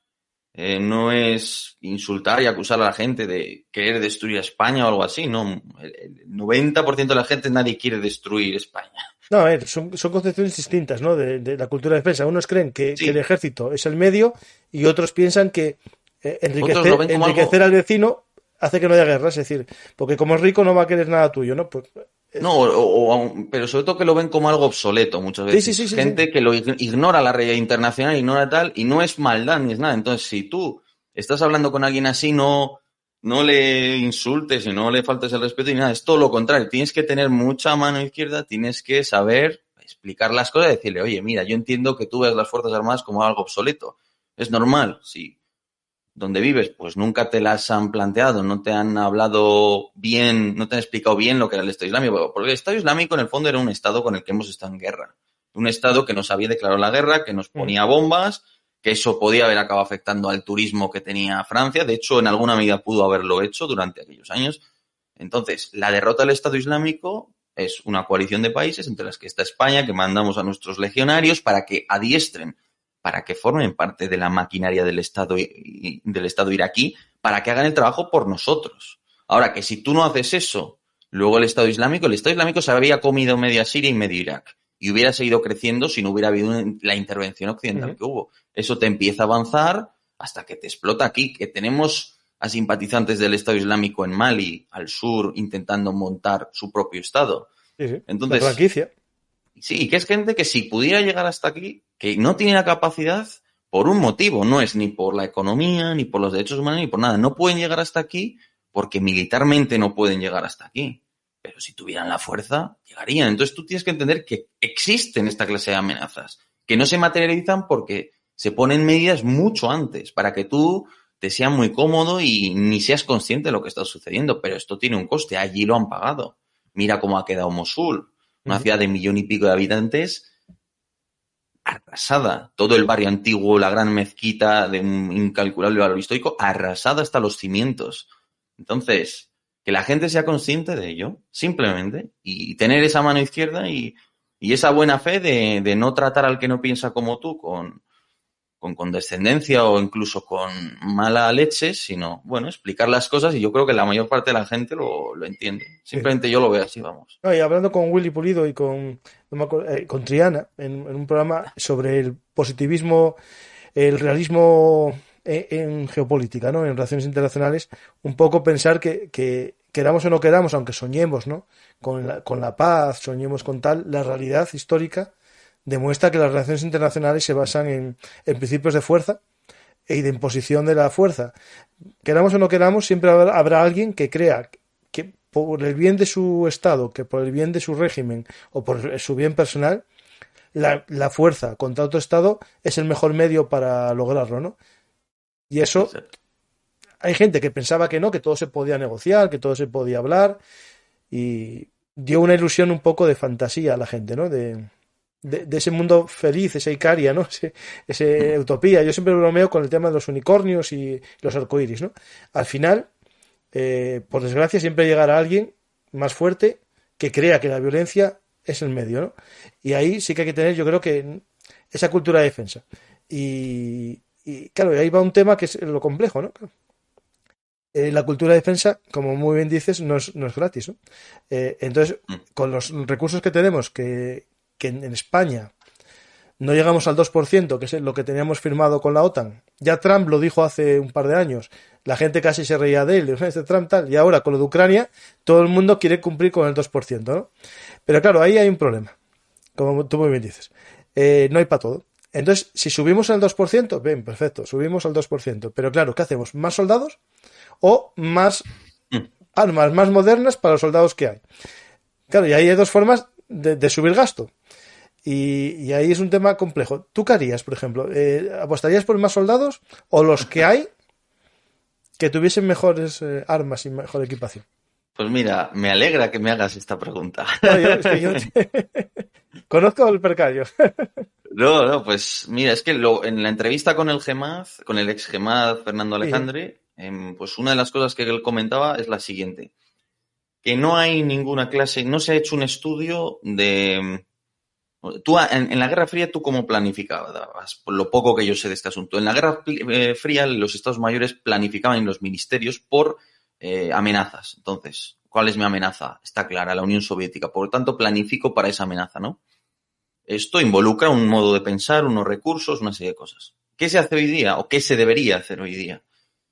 no es insultar y acusar a la gente de querer destruir a España o algo así, no. El 90% de la gente nadie quiere destruir España. No, a ver, son concepciones distintas, ¿no? De la cultura de defensa. Unos creen que el ejército es el medio y otros piensan que enriquecer al vecino hace que no haya guerra. Es decir, porque como es rico no va a querer nada tuyo, ¿no? Pues, pero sobre todo que lo ven como algo obsoleto muchas veces. Sí, gente que lo ignora la realidad internacional, ignora tal, y no es maldad ni es nada. Entonces, si tú estás hablando con alguien así, no le insultes y no le faltes el respeto y nada, es todo lo contrario. Tienes que tener mucha mano izquierda, tienes que saber explicar las cosas y decirle, oye, mira, yo entiendo que tú ves las Fuerzas Armadas como algo obsoleto. Es normal, sí. Donde vives, pues nunca te las han planteado, no te han hablado bien, no te han explicado bien lo que era el Estado Islámico. Porque el Estado Islámico en el fondo era un Estado con el que hemos estado en guerra. Un Estado que nos había declarado la guerra, que nos ponía bombas, que eso podía haber acabado afectando al turismo que tenía Francia. De hecho, en alguna medida pudo haberlo hecho durante aquellos años. Entonces, la derrota del Estado Islámico es una coalición de países entre las que está España, que mandamos a nuestros legionarios para que adiestren, para que formen parte de la maquinaria del Estado iraquí, para que hagan el trabajo por nosotros. Ahora, que si tú no haces eso, luego el Estado Islámico se había comido media Siria y medio Irak, y hubiera seguido creciendo si no hubiera habido la intervención occidental que hubo. Eso te empieza a avanzar hasta que te explota aquí, que tenemos a simpatizantes del Estado Islámico en Mali, al sur, intentando montar su propio Estado. Sí. Entonces, la franquicia. Sí, que es gente que si pudiera llegar hasta aquí, que no tiene la capacidad por un motivo, no es ni por la economía, ni por los derechos humanos, ni por nada. No pueden llegar hasta aquí porque militarmente no pueden llegar hasta aquí. Pero si tuvieran la fuerza, llegarían. Entonces tú tienes que entender que existen esta clase de amenazas, que no se materializan porque se ponen medidas mucho antes, para que tú te sea muy cómodo y ni seas consciente de lo que está sucediendo. Pero esto tiene un coste, allí lo han pagado. Mira cómo ha quedado Mosul, una ciudad de 1,5 millones de habitantes, arrasada. Todo el barrio antiguo, la gran mezquita de un incalculable valor histórico, arrasada hasta los cimientos. Entonces, que la gente sea consciente de ello, simplemente, y tener esa mano izquierda y esa buena fe de no tratar al que no piensa como tú con condescendencia o incluso con mala leche, sino, bueno, explicar las cosas, y yo creo que la mayor parte de la gente lo entiende. Simplemente yo lo veo así, vamos. No, y hablando con Willy Pulido y con Triana en un programa sobre el positivismo, el realismo en geopolítica, ¿no? En relaciones internacionales, un poco pensar que queramos o no queramos, aunque soñemos, ¿no? Con la paz, soñemos con tal, la realidad histórica demuestra que las relaciones internacionales se basan en principios de fuerza y de imposición de la fuerza. Queramos o no queramos, siempre habrá alguien que crea que por el bien de su Estado, que por el bien de su régimen o por su bien personal, la fuerza contra otro Estado es el mejor medio para lograrlo, ¿no? Y eso, Exacto. hay gente que pensaba que no, que todo se podía negociar, que todo se podía hablar, y dio una ilusión un poco de fantasía a la gente, ¿no? De ese mundo feliz, esa Icaria, ¿no? Ese utopía. Yo siempre bromeo con el tema de los unicornios y los arcoíris, ¿no? Al final, por desgracia, siempre llegará alguien más fuerte que crea que la violencia es el medio, ¿no? Y ahí sí que hay que tener, yo creo que esa cultura de defensa. Y claro, ahí va un tema que es lo complejo, ¿no? La cultura de defensa, como muy bien dices, no es gratis, ¿no? Entonces, con los recursos que tenemos, que en España no llegamos al 2%, que es lo que teníamos firmado con la OTAN. Ya Trump lo dijo hace un par de años. La gente casi se reía de él, este Trump tal. Y ahora con lo de Ucrania, todo el mundo quiere cumplir con el 2%, ¿no? Pero claro, ahí hay un problema, como tú muy bien dices. No hay para todo. Entonces, si subimos al 2%, bien, perfecto, subimos al 2%. Pero claro, ¿qué hacemos? ¿Más soldados o más armas más modernas para los soldados que hay? Claro, y ahí hay dos formas de subir gasto. Y ahí es un tema complejo. ¿Tú qué harías, por ejemplo? ¿Apostarías por más soldados o los que hay que tuviesen mejores armas y mejor equipación? Pues mira, me alegra que me hagas esta pregunta. No, yo conozco el percallo. No, pues mira, es que en la entrevista con el GEMAD, con el ex GEMAD Fernando Alejandre, pues una de las cosas que él comentaba es la siguiente: que no hay ninguna clase, no se ha hecho un estudio de... Tú, en la Guerra Fría, ¿tú cómo planificabas? Por lo poco que yo sé de este asunto. En la Guerra Fría, los Estados mayores planificaban en los ministerios por amenazas. Entonces, ¿cuál es mi amenaza? Está clara, la Unión Soviética. Por lo tanto, planifico para esa amenaza, ¿no? Esto involucra un modo de pensar, unos recursos, una serie de cosas. ¿Qué se hace hoy día o qué se debería hacer hoy día?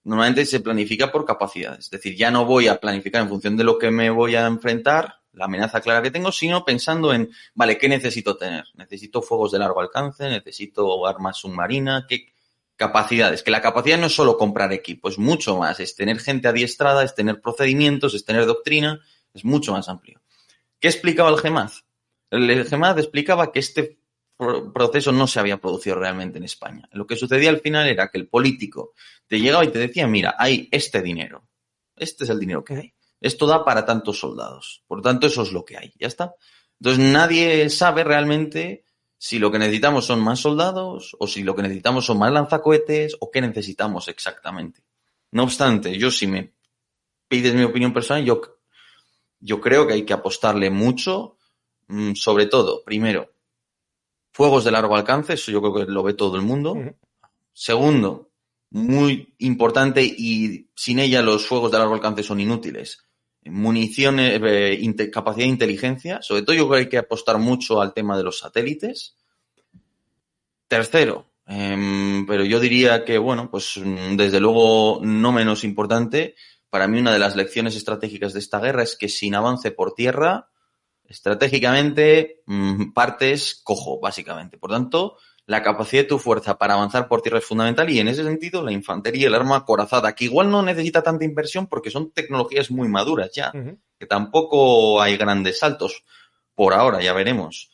Normalmente se planifica por capacidades. Es decir, ya no voy a planificar en función de lo que me voy a enfrentar, la amenaza clara que tengo, sino pensando en, vale, ¿qué necesito tener? Necesito fuegos de largo alcance, necesito armas submarinas, ¿qué capacidades? Que la capacidad no es solo comprar equipo, es mucho más. Es tener gente adiestrada, es tener procedimientos, es tener doctrina, es mucho más amplio. ¿Qué explicaba el GEMAD? El GEMAD explicaba que este proceso no se había producido realmente en España. Lo que sucedía al final era que el político te llegaba y te decía, mira, hay este dinero. Este es el dinero que hay. Esto da para tantos soldados. Por tanto, eso es lo que hay. Ya está. Entonces, nadie sabe realmente si lo que necesitamos son más soldados o si lo que necesitamos son más lanzacohetes o qué necesitamos exactamente. No obstante, yo, si me pides mi opinión personal, yo creo que hay que apostarle mucho, sobre todo, primero, fuegos de largo alcance, eso yo creo que lo ve todo el mundo. Segundo, muy importante, y sin ella los fuegos de largo alcance son inútiles, municiones, capacidad de inteligencia. Sobre todo yo creo que hay que apostar mucho al tema de los satélites. Tercero, Pero yo diría que, bueno, pues desde luego no menos importante, para mí una de las lecciones estratégicas de esta guerra es que sin avance por tierra, estratégicamente partes cojo, básicamente. Por tanto, la capacidad de tu fuerza para avanzar por tierra es fundamental y en ese sentido la infantería y el arma acorazada, que igual no necesita tanta inversión porque son tecnologías muy maduras ya, que tampoco hay grandes saltos por ahora, ya veremos.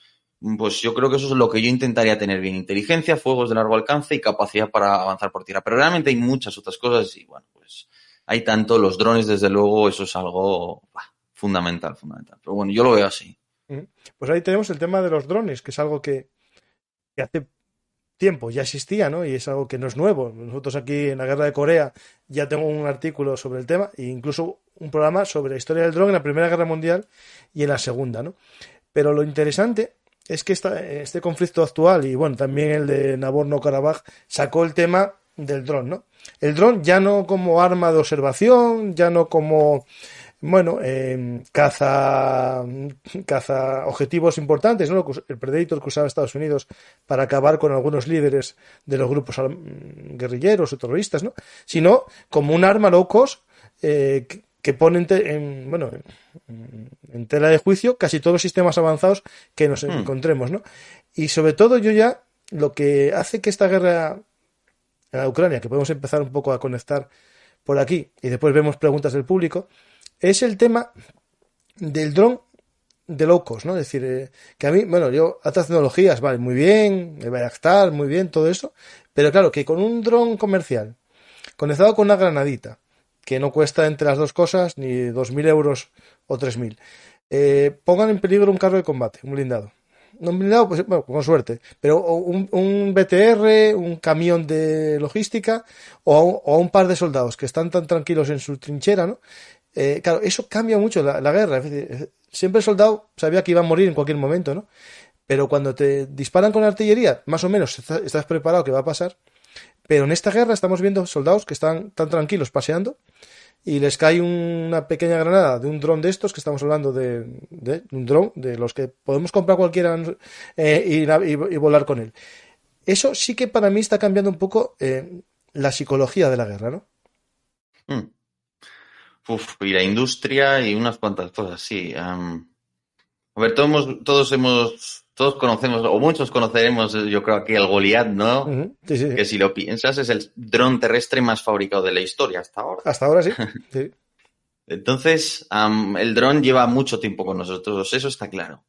Pues yo creo que eso es lo que yo intentaría tener bien. Inteligencia, fuegos de largo alcance y capacidad para avanzar por tierra. Pero realmente hay muchas otras cosas y bueno, pues hay tanto los drones, desde luego, eso es algo fundamental. Pero bueno, yo lo veo así. Pues ahí tenemos el tema de los drones, que es algo que hace tiempo ya existía, ¿no? Y es algo que no es nuevo. Nosotros aquí en la Guerra de Corea ya tengo un artículo sobre el tema e incluso un programa sobre la historia del dron en la Primera Guerra Mundial y en la Segunda, ¿no? Pero lo interesante es que este conflicto actual y bueno, también el de Nagorno-Karabaj sacó el tema del dron, ¿no? El dron ya no como arma de observación, ya no como bueno, caza objetivos importantes, ¿no? El Predator que usaba Estados Unidos para acabar con algunos líderes de los grupos guerrilleros o terroristas, ¿no? Sino como un arma low cost que pone en tela de juicio casi todos los sistemas avanzados que nos encontremos, ¿no? Y sobre todo lo que hace que esta guerra en la Ucrania, que podemos empezar un poco a conectar por aquí y después vemos preguntas del público, es el tema del dron de low cost, ¿no? Es decir, que a mí, bueno, yo, otras tecnologías, vale, muy bien, el Bayraktar, muy bien, todo eso, pero claro, que con un dron comercial, conectado con una granadita, que no cuesta entre las dos cosas ni 2.000 euros o 3.000, pongan en peligro un carro de combate, un blindado. No un blindado, pues, bueno, con suerte, pero un BTR, un camión de logística o un par de soldados que están tan tranquilos en su trinchera, ¿no? Claro, eso cambia mucho la guerra. Es decir, siempre el soldado sabía que iba a morir en cualquier momento, ¿no? Pero cuando te disparan con artillería, más o menos estás preparado que va a pasar. Pero en esta guerra estamos viendo soldados que están tan tranquilos paseando y les cae una pequeña granada de un dron de estos, que estamos hablando de un dron de los que podemos comprar cualquiera y volar con él. Eso sí que para mí está cambiando un poco la psicología de la guerra, ¿no? Y la industria y unas cuantas cosas, sí. A ver, todos conocemos, o muchos conoceremos, yo creo aquí el Goliat, ¿no? Uh-huh. Sí. Que si lo piensas es el dron terrestre más fabricado de la historia hasta ahora. Hasta ahora sí. Entonces, el dron lleva mucho tiempo con nosotros, eso está claro.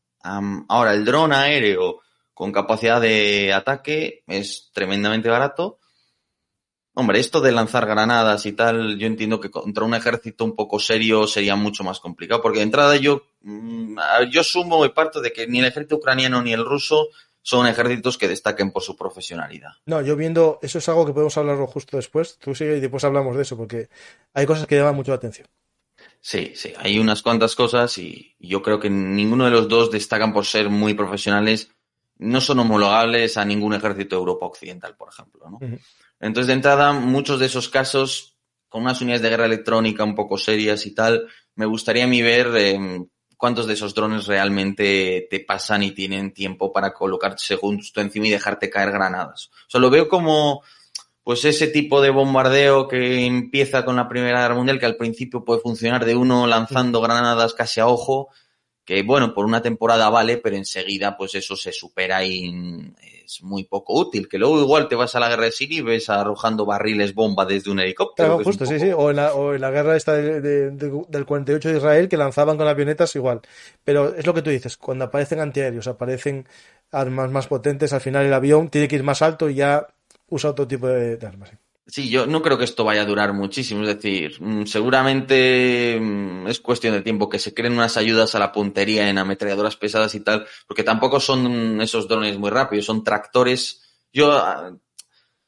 Ahora, el dron aéreo con capacidad de ataque es tremendamente barato. Hombre, esto de lanzar granadas y tal, yo entiendo que contra un ejército un poco serio sería mucho más complicado, porque de entrada yo sumo y parto de que ni el ejército ucraniano ni el ruso son ejércitos que destaquen por su profesionalidad. No, yo viendo, eso es algo que podemos hablarlo justo después, tú sigue y después hablamos de eso, porque hay cosas que llaman mucho la atención. Sí, hay unas cuantas cosas y yo creo que ninguno de los dos destacan por ser muy profesionales, no son homologables a ningún ejército de Europa Occidental, por ejemplo, ¿no? Uh-huh. Entonces, de entrada, muchos de esos casos, con unas unidades de guerra electrónica un poco serias y tal, me gustaría a mí ver cuántos de esos drones realmente te pasan y tienen tiempo para colocarse justo encima y dejarte caer granadas. O sea, lo veo como pues ese tipo de bombardeo que empieza con la Primera Guerra Mundial, que al principio puede funcionar de uno lanzando granadas casi a ojo, que bueno, por una temporada vale, pero enseguida pues eso se supera y es muy poco útil, que luego igual te vas a la guerra de Siria y ves arrojando barriles bomba desde un helicóptero. Claro, justo, sí. O en la guerra esta del 48 de Israel, que lanzaban con avionetas igual. Pero es lo que tú dices, cuando aparecen antiaéreos, aparecen armas más potentes, al final el avión tiene que ir más alto y ya usa otro tipo de armas. Sí, yo no creo que esto vaya a durar muchísimo, es decir, seguramente es cuestión de tiempo que se creen unas ayudas a la puntería en ametralladoras pesadas y tal, porque tampoco son esos drones muy rápidos, son tractores.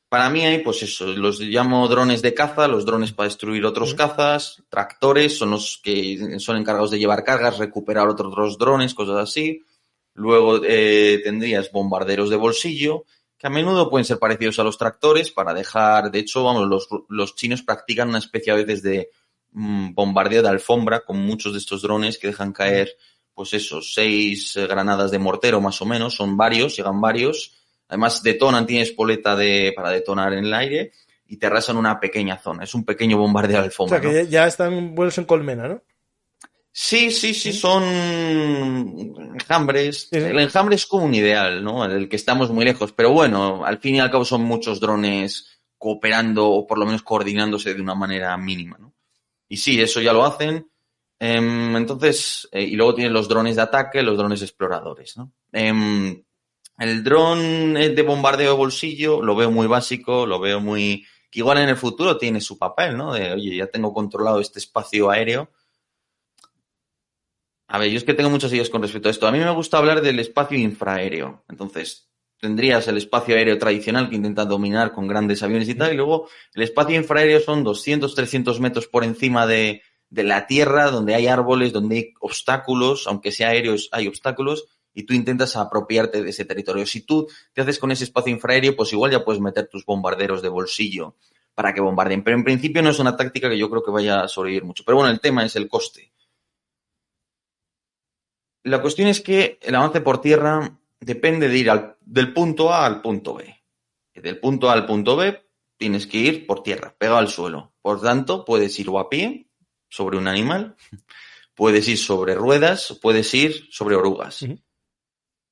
Para mí hay, pues eso, los llamo drones de caza, los drones para destruir otros cazas, tractores son los que son encargados de llevar cargas, recuperar otros drones, cosas así. Luego tendrías bombarderos de bolsillo, que a menudo pueden ser parecidos a los tractores para dejar, de hecho, vamos, los chinos practican una especie a veces de bombardeo de alfombra con muchos de estos drones que dejan caer, pues eso, 6 granadas de mortero más o menos, son varios, llegan varios, Además detonan, tiene espoleta para detonar en el aire y te arrasan una pequeña zona. Es un pequeño bombardeo de alfombra. O sea, que ya están vuelos en colmena, ¿no? Sí, son enjambres. Sí. El enjambre es como un ideal, ¿no? Del que estamos muy lejos. Pero bueno, al fin y al cabo son muchos drones cooperando o por lo menos coordinándose de una manera mínima, ¿no? Y sí, eso ya lo hacen. Entonces, y luego tienen los drones de ataque, los drones exploradores, ¿no? El dron de bombardeo de bolsillo lo veo muy básico, lo veo muy... que igual en el futuro tiene su papel, ¿no? De, oye, ya tengo controlado este espacio aéreo. A ver, yo es que tengo muchas ideas con respecto a esto. A mí me gusta hablar del espacio infraaéreo. Entonces, tendrías el espacio aéreo tradicional que intentas dominar con grandes aviones y tal, y luego el espacio infraaéreo son 200, 300 metros por encima de la tierra, donde hay árboles, donde hay obstáculos, aunque sea aéreos, hay obstáculos, y tú intentas apropiarte de ese territorio. Si tú te haces con ese espacio infraaéreo, pues igual ya puedes meter tus bombarderos de bolsillo para que bombarden. Pero en principio no es una táctica que yo creo que vaya a sobrevivir mucho. Pero bueno, el tema es el coste. La cuestión es que el avance por tierra depende de ir del punto A al punto B. Del punto A al punto B tienes que ir por tierra, pegado al suelo. Por tanto, puedes ir o a pie, sobre un animal, puedes ir sobre ruedas, puedes ir sobre orugas. Uh-huh.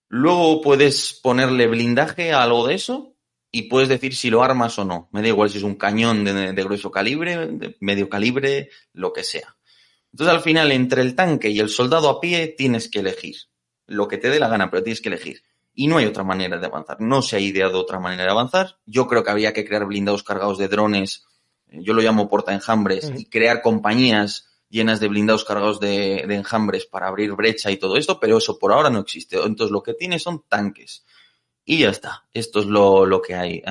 Luego puedes ponerle blindaje a algo de eso y puedes decir si lo armas o no. Me da igual si es un cañón de grueso calibre, de medio calibre, lo que sea. Entonces, al final, entre el tanque y el soldado a pie, tienes que elegir. Lo que te dé la gana, pero tienes que elegir. Y no hay otra manera de avanzar. No se ha ideado otra manera de avanzar. Yo creo que habría que crear blindados cargados de drones. Yo lo llamo portaenjambres. Y crear compañías llenas de blindados cargados de enjambres para abrir brecha y todo esto. Pero eso por ahora no existe. Entonces, lo que tiene son tanques. Y ya está. Esto es lo que hay.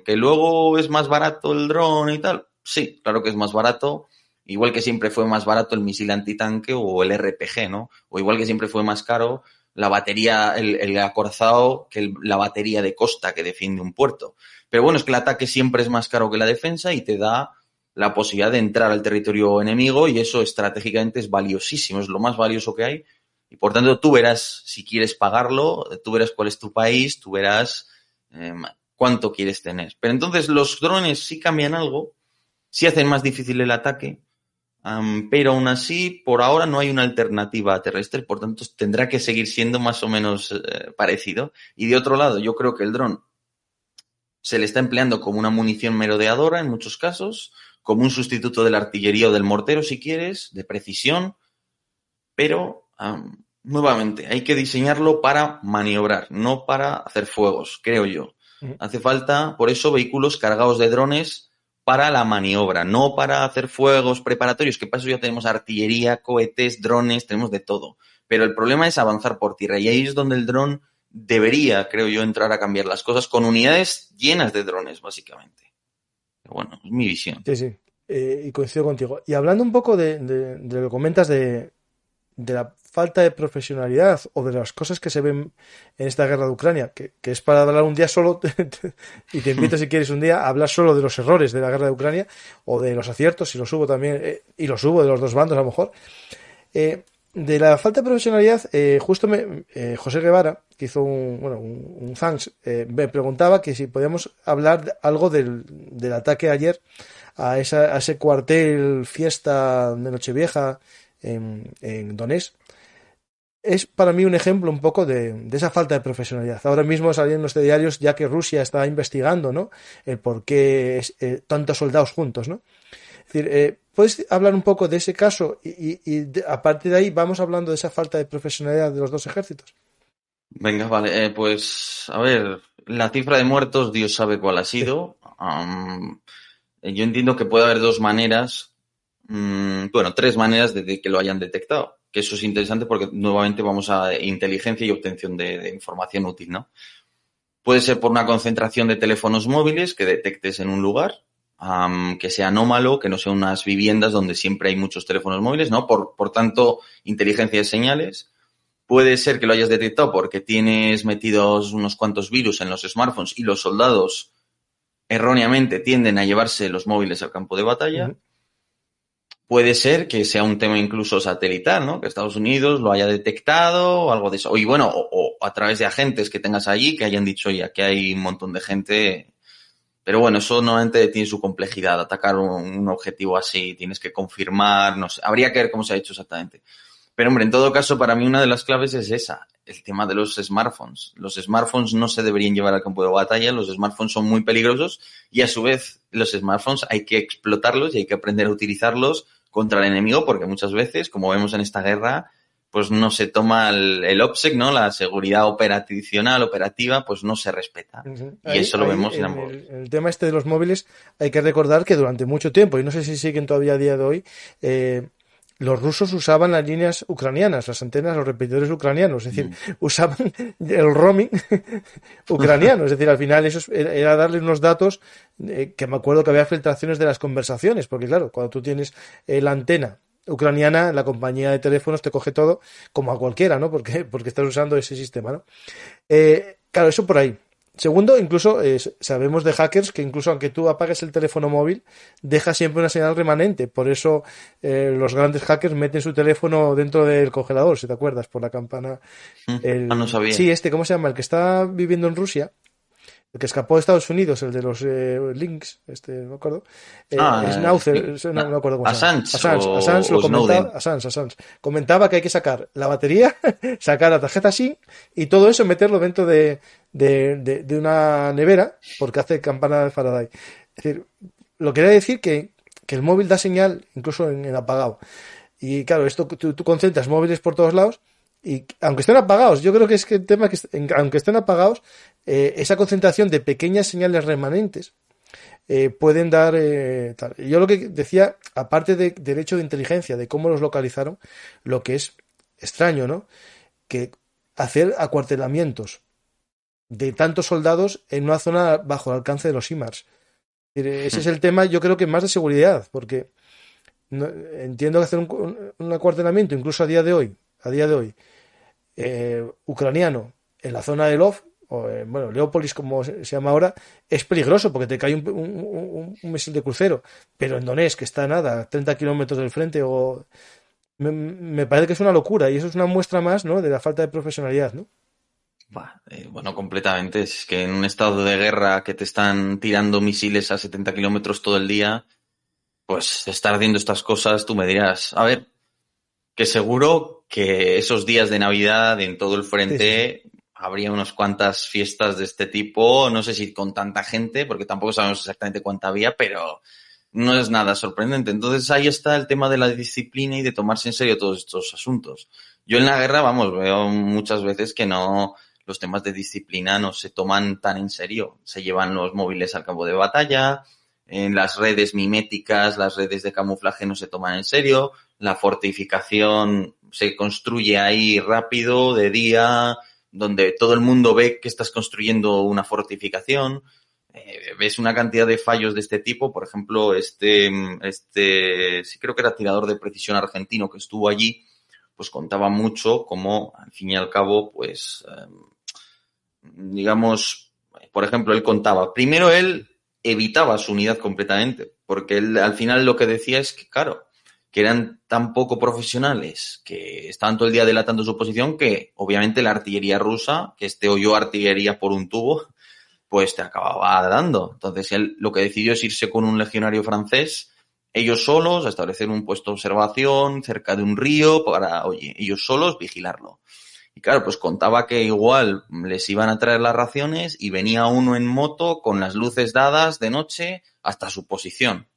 Que luego es más barato el dron y tal. Sí, claro que es más barato. Igual que siempre fue más barato el misil antitanque o el RPG, ¿no? O igual que siempre fue más caro la batería, el acorazado que la batería de costa que defiende un puerto. Pero bueno, es que el ataque siempre es más caro que la defensa y te da la posibilidad de entrar al territorio enemigo y eso estratégicamente es valiosísimo, es lo más valioso que hay. Y por tanto tú verás si quieres pagarlo, tú verás cuál es tu país, tú verás cuánto quieres tener. Pero entonces los drones sí cambian algo, sí hacen más difícil el ataque. Pero aún así, por ahora no hay una alternativa terrestre, por tanto tendrá que seguir siendo más o menos parecido. Y de otro lado, yo creo que el dron se le está empleando como una munición merodeadora en muchos casos, como un sustituto de la artillería o del mortero, si quieres, de precisión, pero nuevamente hay que diseñarlo para maniobrar, no para hacer fuegos, creo yo. Hace falta, por eso, vehículos cargados de drones para la maniobra, no para hacer fuegos preparatorios, que para eso ya tenemos artillería, cohetes, drones, tenemos de todo. Pero el problema es avanzar por tierra y ahí es donde el dron debería, creo yo, entrar a cambiar las cosas con unidades llenas de drones, básicamente. Pero bueno, es mi visión. Sí, y coincido contigo. Y hablando un poco de lo que comentas de la falta de profesionalidad o de las cosas que se ven en esta guerra de Ucrania, que es para hablar un día solo, y te invito si quieres un día a hablar solo de los errores de la guerra de Ucrania o de los aciertos, si los hubo también, y los hubo de los dos bandos a lo mejor. De la falta de profesionalidad, justo José Guevara, que hizo un thanks, me preguntaba que si podíamos hablar algo del ataque ayer a ese cuartel fiesta de Nochevieja en Donetsk. Es para mí un ejemplo un poco de esa falta de profesionalidad. Ahora mismo salen los diarios ya que Rusia está investigando, ¿no?, el por qué tantos soldados juntos, ¿no? Es decir, ¿puedes hablar un poco de ese caso y a partir de ahí vamos hablando de esa falta de profesionalidad de los dos ejércitos? Venga, vale. Pues, a ver, la cifra de muertos, Dios sabe cuál ha sido. Yo entiendo que puede haber dos maneras, tres maneras de que lo hayan detectado. Que eso es interesante porque nuevamente vamos a inteligencia y obtención de información útil, ¿no? Puede ser por una concentración de teléfonos móviles que detectes en un lugar, que sea anómalo, que no sean unas viviendas donde siempre hay muchos teléfonos móviles, ¿no? Por tanto, inteligencia de señales. Puede ser que lo hayas detectado porque tienes metidos unos cuantos virus en los smartphones y los soldados erróneamente tienden a llevarse los móviles al campo de batalla. Uh-huh. puede ser que sea un tema incluso satelital, ¿no? Que Estados Unidos lo haya detectado o algo de eso. Y bueno, o a través de agentes que tengas allí que hayan dicho, oye, aquí hay un montón de gente. Pero bueno, eso normalmente tiene su complejidad. Atacar un objetivo así, tienes que confirmar, no sé. Habría que ver cómo se ha hecho exactamente. Pero hombre, en todo caso, para mí una de las claves es esa, el tema de los smartphones. Los smartphones no se deberían llevar al campo de batalla, los smartphones son muy peligrosos y a su vez los smartphones hay que explotarlos y hay que aprender a utilizarlos contra el enemigo porque muchas veces, como vemos en esta guerra, pues no se toma el OPSEC, ¿no? La seguridad operativa, pues no se respeta. Y eso lo vemos en ambos. En el tema este de los móviles hay que recordar que durante mucho tiempo, y no sé si siguen todavía a día de hoy, los rusos usaban las líneas ucranianas, las antenas, los repetidores ucranianos, es decir, usaban el roaming ucraniano, es decir, al final eso era darle unos datos que me acuerdo que había filtraciones de las conversaciones, porque claro, cuando tú tienes la antena ucraniana, la compañía de teléfonos te coge todo como a cualquiera, ¿no? Porque estás usando ese sistema, ¿no? Claro, eso por ahí. Segundo, incluso sabemos de hackers que incluso aunque tú apagues el teléfono móvil, deja siempre una señal remanente. Por eso los grandes hackers meten su teléfono dentro del congelador, si te acuerdas, por la campana. No sabía. Sí, ¿cómo se llama? El que está viviendo en Rusia. El que escapó de Estados Unidos, el de los links, no me acuerdo. Schnauzer, no me acuerdo cómo se llama. Assange lo comentaba. Assange. Comentaba que hay que sacar la batería, sacar la tarjeta SIM y todo eso meterlo dentro de una nevera porque hace campana de Faraday. Es decir, lo que quería decir que el móvil da señal incluso en apagado. Y claro, esto tú concentras móviles por todos lados. Y aunque estén apagados, yo creo que es que el tema es que aunque estén apagados, esa concentración de pequeñas señales remanentes pueden dar tal. Yo lo que decía, aparte del hecho de inteligencia, de cómo los localizaron, lo que es extraño, ¿no? Que hacer acuartelamientos de tantos soldados en una zona bajo el alcance de los HIMARS. Ese es el tema, yo creo que más de seguridad, porque entiendo que hacer un acuartelamiento, incluso a día de hoy, ucraniano en la zona de Lov, o bueno, Leópolis como se llama ahora, es peligroso porque te cae un misil de crucero, pero en Donetsk, que está nada, 30 kilómetros del frente, me parece que es una locura y eso es una muestra más, ¿no?, de la falta de profesionalidad, ¿no? Bueno, completamente. Es que en un estado de guerra que te están tirando misiles a 70 kilómetros todo el día, pues estar haciendo estas cosas, tú me dirás, a ver, que seguro que esos días de Navidad en todo el frente habría unas cuantas fiestas de este tipo, no sé si con tanta gente, porque tampoco sabemos exactamente cuánta había, pero no es nada sorprendente. Entonces ahí está el tema de la disciplina y de tomarse en serio todos estos asuntos. Yo en la guerra, vamos, veo muchas veces que los temas de disciplina no se toman tan en serio. Se llevan los móviles al campo de batalla, en las redes miméticas, las redes de camuflaje no se toman en serio, la fortificación se construye ahí rápido, de día, donde todo el mundo ve que estás construyendo una fortificación. Ves una cantidad de fallos de este tipo, por ejemplo, sí creo que era tirador de precisión argentino que estuvo allí, pues contaba mucho cómo, al fin y al cabo, pues, digamos, por ejemplo, él contaba, primero él evitaba su unidad completamente, porque él al final lo que decía es que, claro, que eran tan poco profesionales, que estaban todo el día delatando su posición, que obviamente la artillería rusa, que oyó artillería por un tubo, pues te acababa dando. Entonces él lo que decidió es irse con un legionario francés, ellos solos, a establecer un puesto de observación cerca de un río para, oye, ellos solos vigilarlo. Y claro, pues contaba que igual les iban a traer las raciones y venía uno en moto con las luces dadas de noche hasta su posición.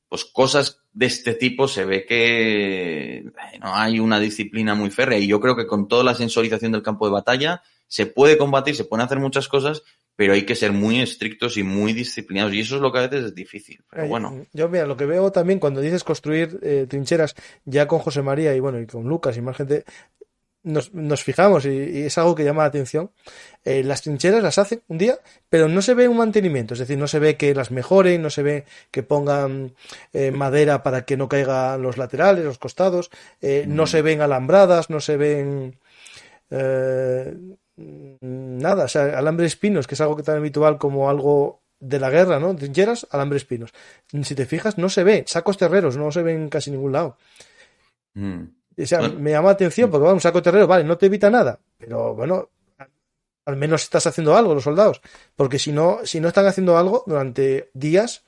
Pues cosas de este tipo se ve que no hay una disciplina muy férrea y yo creo que con toda la sensorización del campo de batalla se puede combatir, se pueden hacer muchas cosas, pero hay que ser muy estrictos y muy disciplinados y eso es lo que a veces es difícil, pero bueno. Yo, mira, lo que veo también cuando dices construir trincheras, ya con José María y bueno, y con Lucas y más gente, nos fijamos y es algo que llama la atención. Las trincheras las hacen un día, pero no se ve un mantenimiento, es decir, no se ve que las mejoren, no se ve que pongan madera para que no caigan los laterales, los costados, no se ven alambradas, no se ven nada, o sea, alambre de espinos, que es algo que tan habitual como algo de la guerra, ¿no? Trincheras, alambre espinos. Si te fijas, no se ve. Sacos terreros, no se ven en casi ningún lado. O sea, Bueno, me llama la atención porque, bueno, un saco terrero, vale, no te evita nada, pero bueno, al menos estás haciendo algo los soldados, porque si no están haciendo algo durante días,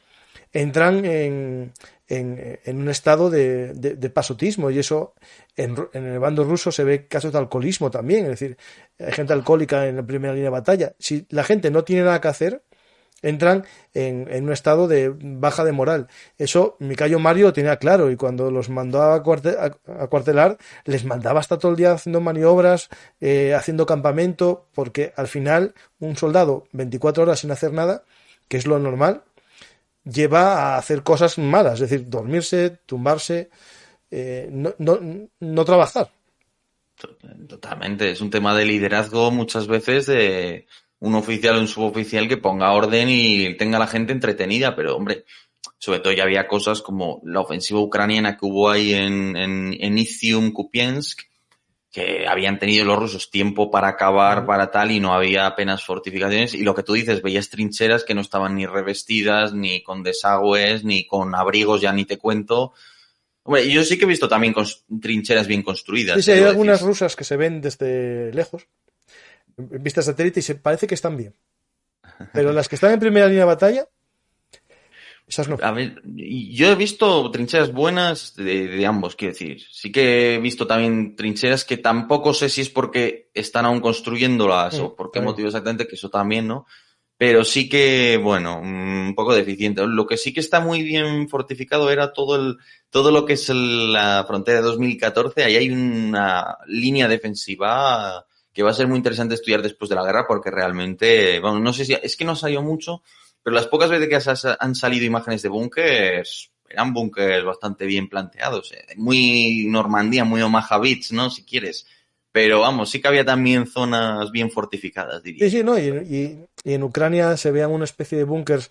entran en un estado de pasotismo, y eso en el bando ruso se ve casos de alcoholismo también, es decir, hay gente alcohólica en la primera línea de batalla. Si la gente no tiene nada que hacer, entran en un estado de baja de moral. Eso Micayo Mario lo tenía claro, y cuando los mandó a cuartelar, les mandaba hasta todo el día haciendo maniobras, haciendo campamento, porque al final un soldado 24 horas sin hacer nada, que es lo normal, lleva a hacer cosas malas, es decir, dormirse, tumbarse, no trabajar. totalmente. Es un tema de liderazgo muchas veces de un oficial o un suboficial que ponga orden y tenga a la gente entretenida, pero hombre, sobre todo ya había cosas como la ofensiva ucraniana que hubo ahí en Izium, Kupiansk, que habían tenido los rusos tiempo para acabar, para tal, y no había apenas fortificaciones, y lo que tú dices, veías trincheras que no estaban ni revestidas, ni con desagües, ni con abrigos, ya ni te cuento. Hombre, yo sí que he visto también trincheras bien construidas. Sí, hay debo algunas decir. rusas que se ven desde lejos, en vista satélite, y se parece que están bien. Pero las que están en primera línea de batalla, esas no. A ver, yo he visto trincheras buenas de ambos, quiero decir. Sí que he visto también trincheras que tampoco sé si es porque están aún construyéndolas o por qué También. motivo exactamente, que eso también, ¿no? Pero sí que, bueno, un poco deficiente. Lo que sí que está muy bien fortificado era todo lo que es la frontera de 2014. Ahí hay una línea defensiva que va a ser muy interesante estudiar después de la guerra, porque realmente, bueno, no sé si, es que no salió mucho, pero las pocas veces que han salido imágenes de búnkers, eran búnkers bastante bien planteados. Muy Normandía, muy Omaha Beach, ¿no? Si quieres. Pero vamos, sí que había también zonas bien fortificadas, diría Sí, yo. no, y en Ucrania se veían una especie de búnkers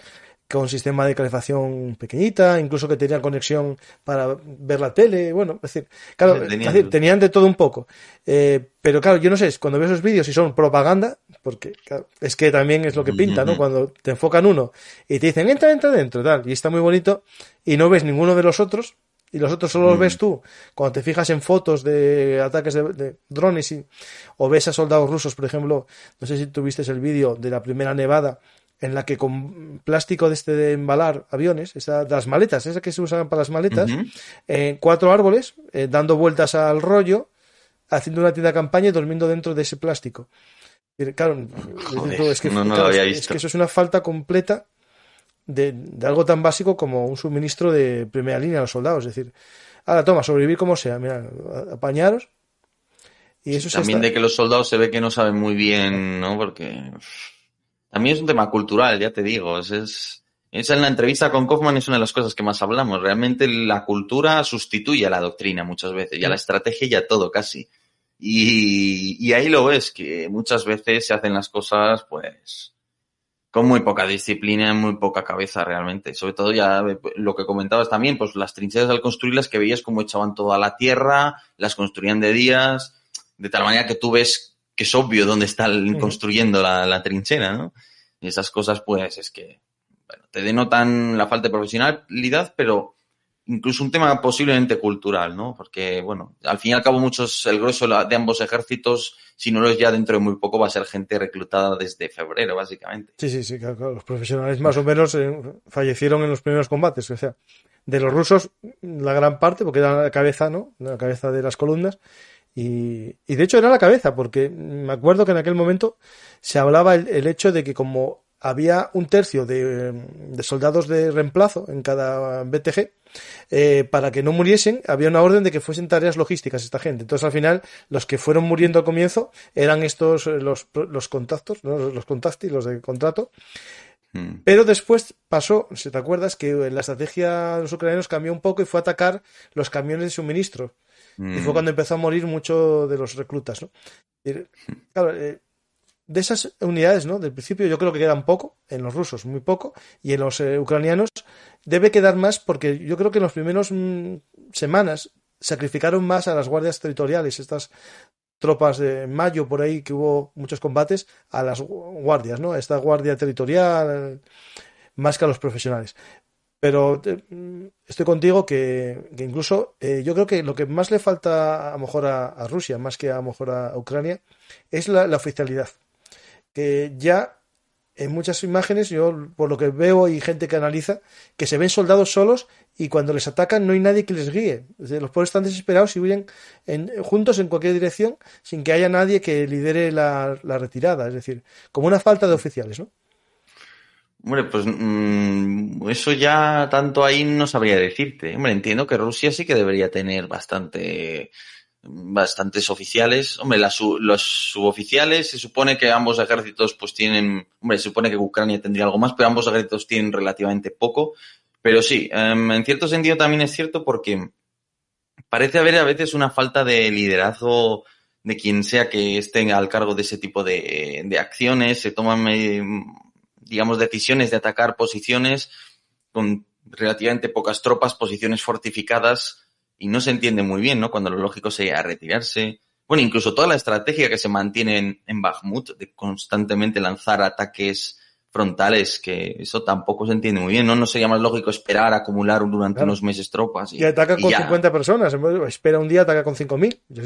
con sistema de calefacción pequeñita, incluso que tenían conexión para ver la tele, bueno, es decir, claro, es decir, Tenían. tenían de todo un poco. Pero claro, yo no sé, cuando veo esos vídeos y son propaganda, porque claro, es que también es lo que pinta, ¿no? Cuando te enfocan uno y te dicen, entra dentro, tal, y está muy bonito, y no ves ninguno de los otros, y los otros solo los ves tú cuando te fijas en fotos de ataques de drones, o ves a soldados rusos, por ejemplo, no sé si tuviste el vídeo de la primera nevada, en la que con plástico de embalar aviones, de las maletas, esas que se usan para las maletas, 4 árboles, dando vueltas al rollo, haciendo una tienda de campaña y durmiendo dentro de ese plástico. Y claro, Joder, es que, no lo claro, había es visto. que eso es una falta completa de algo tan básico como un suministro de primera línea a los soldados. Es decir, ahora toma, sobrevivir como sea, mira, apañaros. Y Sí, eso se también está. de que los soldados se ve que no saben muy bien, ¿no? Porque también es un tema cultural, ya te digo. Es en la entrevista con Kaufman es una de las cosas que más hablamos. Realmente la cultura sustituye a la doctrina muchas veces, y a la estrategia y a todo casi. Y ahí lo ves, que muchas veces se hacen las cosas, pues, con muy poca disciplina, muy poca cabeza realmente. Sobre todo ya lo que comentabas también, pues las trincheras al construirlas, que veías cómo echaban toda la tierra, las construían de días, de tal manera que tú ves que es obvio dónde están construyendo la trinchera, ¿no? Y esas cosas, pues, es que, bueno, te denotan la falta de profesionalidad, pero incluso un tema posiblemente cultural, ¿no? Porque, bueno, al fin y al cabo el grueso de ambos ejércitos, si no lo es ya dentro de muy poco, va a ser gente reclutada desde febrero, básicamente. Sí, claro. Los profesionales más o menos fallecieron en los primeros combates. O sea, de los rusos, la gran parte, porque era la cabeza, ¿no? La cabeza de las columnas. Y de hecho era la cabeza, porque me acuerdo que en aquel momento se hablaba el hecho de que como había un tercio de soldados de reemplazo en cada BTG, para que no muriesen, había una orden de que fuesen tareas logísticas esta gente. Entonces al final los que fueron muriendo al comienzo eran estos, los contactos, ¿no? Los contacti, los de contrato. Pero después pasó, si te acuerdas, que la estrategia de los ucranianos cambió un poco y fue a atacar los camiones de suministro. Y fue cuando empezó a morir mucho de los reclutas, ¿no? Y, claro, de esas unidades, ¿no? Del principio yo creo que quedan poco, en los rusos muy poco, y en los ucranianos debe quedar más, porque yo creo que en los primeros semanas sacrificaron más a las guardias territoriales, estas tropas de mayo por ahí, que hubo muchos combates, a las guardias, ¿no? Esta guardia territorial, más que a los profesionales. Pero estoy contigo que incluso yo creo que lo que más le falta a lo mejor a Rusia, más que a lo mejor a Ucrania, es la oficialidad. Que ya en muchas imágenes, yo por lo que veo y gente que analiza, que se ven soldados solos y cuando les atacan no hay nadie que les guíe. Es decir, los pobres están desesperados y huyen juntos en cualquier dirección sin que haya nadie que lidere la retirada. Es decir, como una falta de oficiales, ¿no? Hombre, pues eso ya tanto ahí no sabría decirte. Hombre, entiendo que Rusia sí que debería tener bastantes oficiales. Hombre, los suboficiales, se supone que ambos ejércitos pues tienen, hombre, se supone que Ucrania tendría algo más, pero ambos ejércitos tienen relativamente poco. Pero sí, en cierto sentido también es cierto porque parece haber a veces una falta de liderazgo de quien sea que esté al cargo de ese tipo de acciones. Se toman, digamos, decisiones de atacar posiciones con relativamente pocas tropas, posiciones fortificadas, y no se entiende muy bien, ¿no? Cuando lo lógico sería retirarse. Bueno, incluso toda la estrategia que se mantiene en Bakhmut de constantemente lanzar ataques frontales, que eso tampoco se entiende muy bien, ¿no? No sería más lógico esperar, acumular durante unos meses tropas. Y ataca con 50 personas. Espera un día, ataca con 5.000. O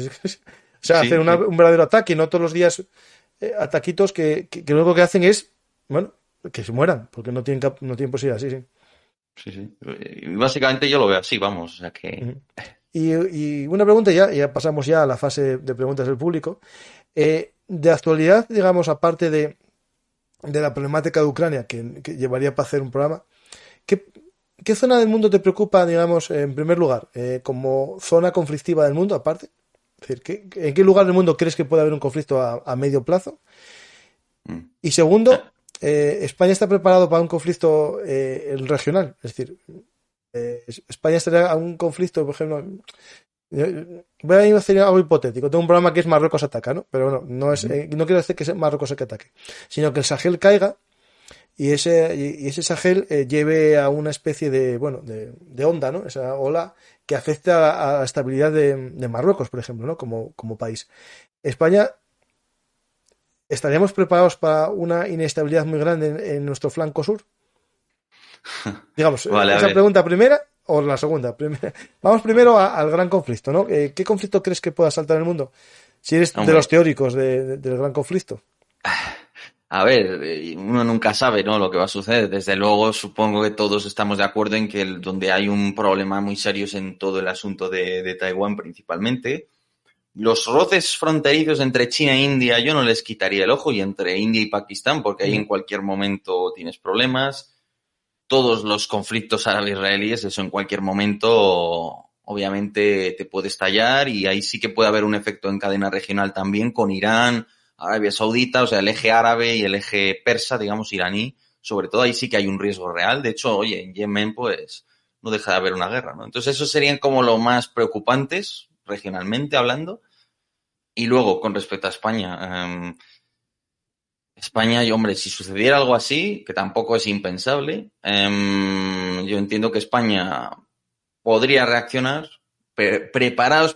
sea, sí, hacer un verdadero ataque, no todos los días ataquitos que lo único que hacen es, bueno, que se mueran, porque no tienen posibilidad, sí. Sí. Y básicamente yo lo veo así, vamos, o sea que... Y una pregunta, ya pasamos ya a la fase de preguntas del público. De actualidad, digamos, aparte de la problemática de Ucrania, que llevaría para hacer un programa, ¿qué zona del mundo te preocupa, digamos, en primer lugar, como zona conflictiva del mundo, aparte? Es decir, ¿en qué lugar del mundo crees que puede haber un conflicto a medio plazo? Y segundo, ¿España está preparado para un conflicto regional? Es decir, España estaría a un conflicto, por ejemplo... Voy a hacer algo hipotético. Tengo un programa que es Marruecos ataca, ¿no? Pero bueno, no quiero decir que Marruecos el que ataque, sino que el Sahel caiga y ese Sahel lleve a una especie de onda, ¿no? Esa ola que afecte a la estabilidad de Marruecos, por ejemplo, ¿no? Como país. España, ¿estaríamos preparados para una inestabilidad muy grande en nuestro flanco sur? Digamos, vale, esa pregunta primera o la segunda. Vamos primero al gran conflicto, ¿no? ¿Qué conflicto crees que pueda saltar en el mundo? Si eres de los teóricos del gran conflicto. A ver, uno nunca sabe, ¿no?, lo que va a suceder. Desde luego, supongo que todos estamos de acuerdo en que donde hay un problema muy serio es en todo el asunto de Taiwán principalmente. Los roces fronterizos entre China e India yo no les quitaría el ojo, y entre India y Pakistán, porque ahí en cualquier momento tienes problemas. Todos los conflictos árabe-israelíes, eso en cualquier momento obviamente te puede estallar, y ahí sí que puede haber un efecto en cadena regional también con Irán, Arabia Saudita, o sea, el eje árabe y el eje persa, digamos, iraní, sobre todo ahí sí que hay un riesgo real. De hecho, oye, en Yemen pues no deja de haber una guerra, ¿no? Entonces esos serían como lo más preocupantes regionalmente hablando. Y luego, con respecto a España, España, y hombre, si sucediera algo así, que tampoco es impensable, yo entiendo que España podría reaccionar. Preparados,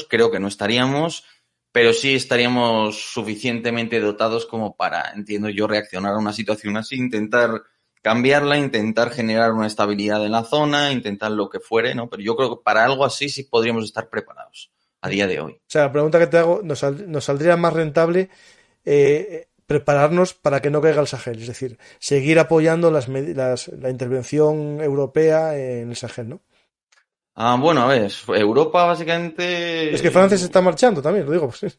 creo que no estaríamos, pero sí estaríamos suficientemente dotados como para, entiendo yo, reaccionar a una situación así, intentar cambiarla, intentar generar una estabilidad en la zona, intentar lo que fuere, ¿no? Pero yo creo que para algo así sí podríamos estar preparados a día de hoy. O sea, la pregunta que te hago, ¿nos saldría más rentable prepararnos para que no caiga el Sahel? Es decir, seguir apoyando la intervención europea en el Sahel, ¿no? Bueno, a ver, Europa básicamente... Es que Francia se está marchando también, lo digo. Se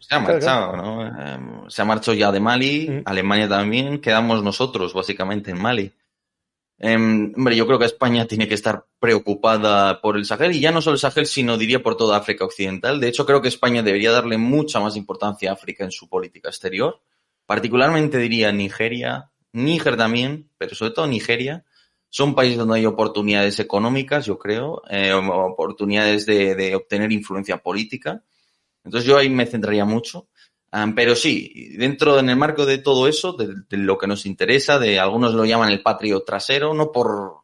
ha marchado, ¿no? Se ha marchado ya de Mali, Alemania también, quedamos nosotros básicamente en Mali. Hombre, yo creo que España tiene que estar preocupada por el Sahel, y ya no solo el Sahel, sino diría por toda África Occidental. De hecho, creo que España debería darle mucha más importancia a África en su política exterior. Particularmente diría Nigeria, Níger también, pero sobre todo Nigeria. Son países donde hay oportunidades económicas, yo creo, oportunidades de obtener influencia política. Entonces yo ahí me centraría mucho. Pero sí, en el marco de todo eso, de lo que nos interesa, de algunos lo llaman el patrio trasero, no por,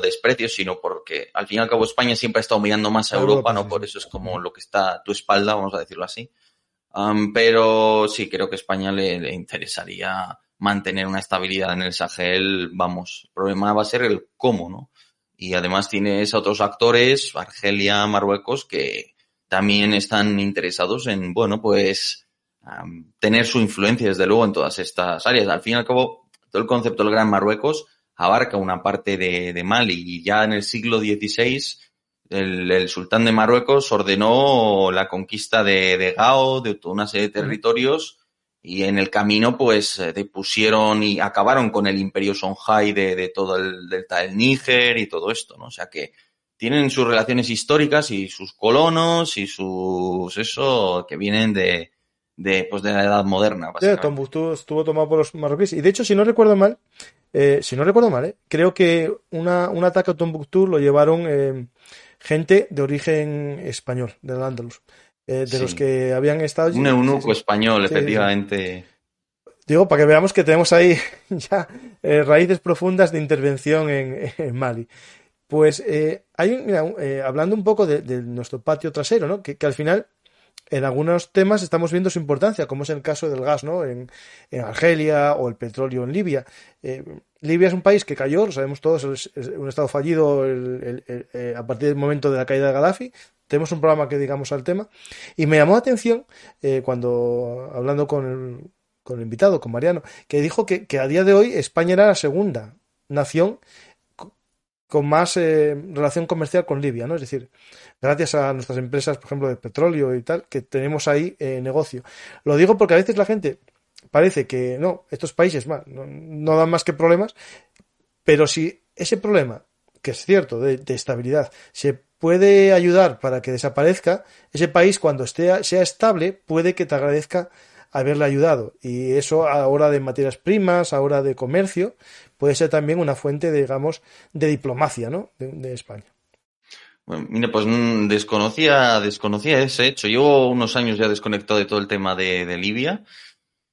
desprecio, sino porque al fin y al cabo España siempre ha estado mirando más a Europa, ¿no? Por eso es como lo que está a tu espalda, vamos a decirlo así. Pero sí, creo que a España le interesaría mantener una estabilidad en el Sahel, vamos, el problema va a ser el cómo, ¿no? Y además tienes a otros actores, Argelia, Marruecos, que también están interesados en, bueno, pues tener su influencia, desde luego, en todas estas áreas. Al fin y al cabo, todo el concepto del Gran Marruecos abarca una parte de Mali, y ya en el siglo XVI el sultán de Marruecos ordenó la conquista de Gao, de toda una serie de territorios, y en el camino pues depusieron y acabaron con el imperio Songhai de todo el delta del Níger y todo esto, ¿no? O sea que tienen sus relaciones históricas y sus colonos y sus eso que vienen de la edad moderna, básicamente. Tombuctú estuvo tomado por los marroquíes. Y de hecho, si no recuerdo mal, creo que un ataque a Tombuctú lo llevaron gente de origen español, del Andalus, de los que habían estado allí. Un eunuco español, efectivamente. Digo, para que veamos que tenemos ahí ya raíces profundas de intervención en Mali. Pues hablando un poco de nuestro patio trasero, ¿no? Que al final en algunos temas estamos viendo su importancia, como es el caso del gas, ¿no? En Argelia, o el petróleo en Libia. Libia es un país que cayó, lo sabemos todos, es un estado fallido a partir del momento de la caída de Gaddafi. Tenemos un programa que dedicamos al tema. Y me llamó la atención cuando, hablando con el invitado, con Mariano, que dijo que a día de hoy España era la segunda nación con más relación comercial con Libia, ¿no? Es decir, gracias a nuestras empresas, por ejemplo, de petróleo y tal, que tenemos ahí negocio. Lo digo porque a veces la gente parece que no, estos países no dan más que problemas, pero si ese problema, que es cierto, de estabilidad, se puede ayudar para que desaparezca, ese país cuando sea estable puede que te agradezca haberle ayudado, y eso a hora de materias primas, a hora de comercio, puede ser también una fuente, digamos, de diplomacia, ¿no? de España. Bueno, mira, pues desconocía ese hecho. Llevo unos años ya desconectado de todo el tema de Libia,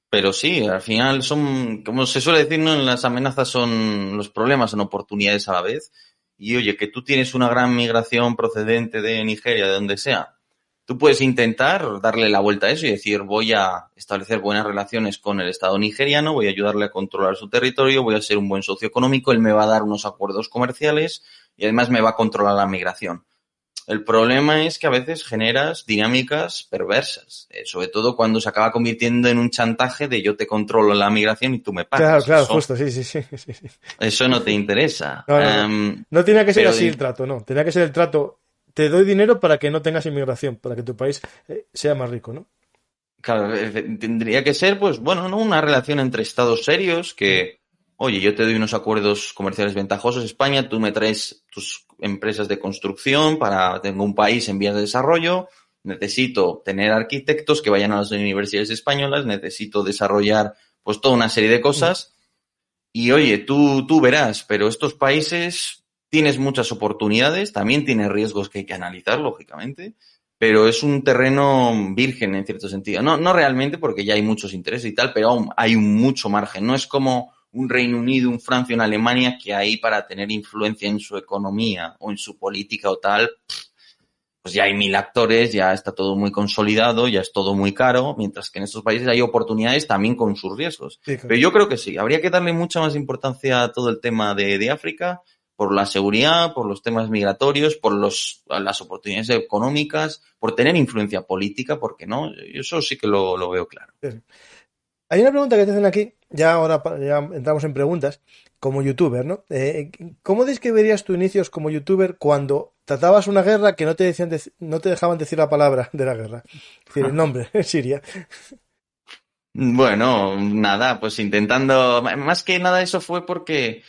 pero sí, al final son, como se suele decir, ¿no? Las amenazas los problemas son oportunidades a la vez. Y oye, que tú tienes una gran migración procedente de Nigeria, de donde sea, tú puedes intentar darle la vuelta a eso y decir, voy a establecer buenas relaciones con el Estado nigeriano, voy a ayudarle a controlar su territorio, voy a ser un buen socio económico, él me va a dar unos acuerdos comerciales y además me va a controlar la migración. El problema es que a veces generas dinámicas perversas, sobre todo cuando se acaba convirtiendo en un chantaje de yo te controlo la migración y tú me pagas. Claro, eso, justo, sí. Eso no te interesa. No tenía que ser así el trato, no. Tenía que ser el trato, te doy dinero para que no tengas inmigración, para que tu país sea más rico, ¿no? Claro, tendría que ser, pues, bueno, ¿no? Una relación entre estados serios que, oye, yo te doy unos acuerdos comerciales ventajosos, España, tú me traes tus empresas de construcción tengo un país en vías de desarrollo, necesito tener arquitectos que vayan a las universidades españolas, necesito desarrollar, pues, toda una serie de cosas. Y, oye, tú verás, pero estos países tienes muchas oportunidades, también tienes riesgos que hay que analizar, lógicamente, pero es un terreno virgen en cierto sentido. No realmente, porque ya hay muchos intereses y tal, pero aún hay mucho margen. No es como un Reino Unido, un Francia, una Alemania, que ahí para tener influencia en su economía o en su política o tal, pues ya hay 1000 actores, ya está todo muy consolidado, ya es todo muy caro, mientras que en estos países hay oportunidades también con sus riesgos. Sí, claro. Pero yo creo que sí, habría que darle mucha más importancia a todo el tema de África, por la seguridad, por los temas migratorios, por las oportunidades económicas, por tener influencia política, porque no, eso sí que lo veo claro. Sí. Hay una pregunta que te hacen aquí, ya entramos en preguntas, como youtuber, ¿no? ¿Cómo describirías tus inicios como youtuber cuando tratabas una guerra que no te dejaban decir la palabra de la guerra? Es decir, el nombre, Siria. Bueno, nada, pues intentando, más que nada eso fue porque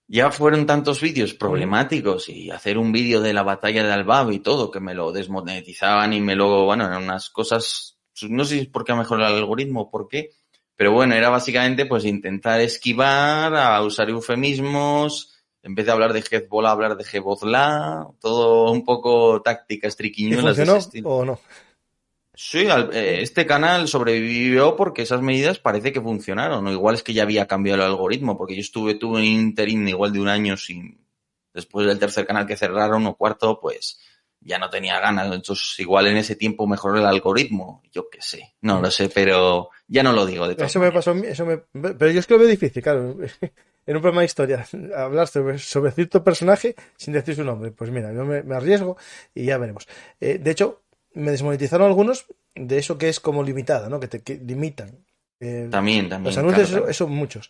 ya fueron tantos vídeos problemáticos y hacer un vídeo de la batalla de Al-Bab y todo, que me lo desmonetizaban y bueno, eran unas cosas, no sé si es porque ha mejorado el algoritmo o por qué, pero bueno, era básicamente pues intentar esquivar, a usar eufemismos, en vez de hablar de Hezbollah, hablar de Hezbollah, todo un poco tácticas triquiñuelas de ese estilo. ¿O no? Sí, este canal sobrevivió porque esas medidas parece que funcionaron, o igual es que ya había cambiado el algoritmo, porque yo tuve un interín igual de un año después del tercer canal que cerraron o cuarto, pues ya no tenía ganas. Entonces, igual en ese tiempo mejoró el algoritmo. Yo qué sé, no lo sé, pero ya no lo digo de todas Eso me maneras. pasó a mí, pero yo es que lo veo difícil, claro. En un programa de historia, hablar sobre cierto personaje sin decir su nombre. Pues mira, yo me arriesgo y ya veremos. De hecho, me desmonetizaron algunos de eso que es como limitada, ¿no? Que limitan. Los También, anuncios, claro, claro. eso muchos.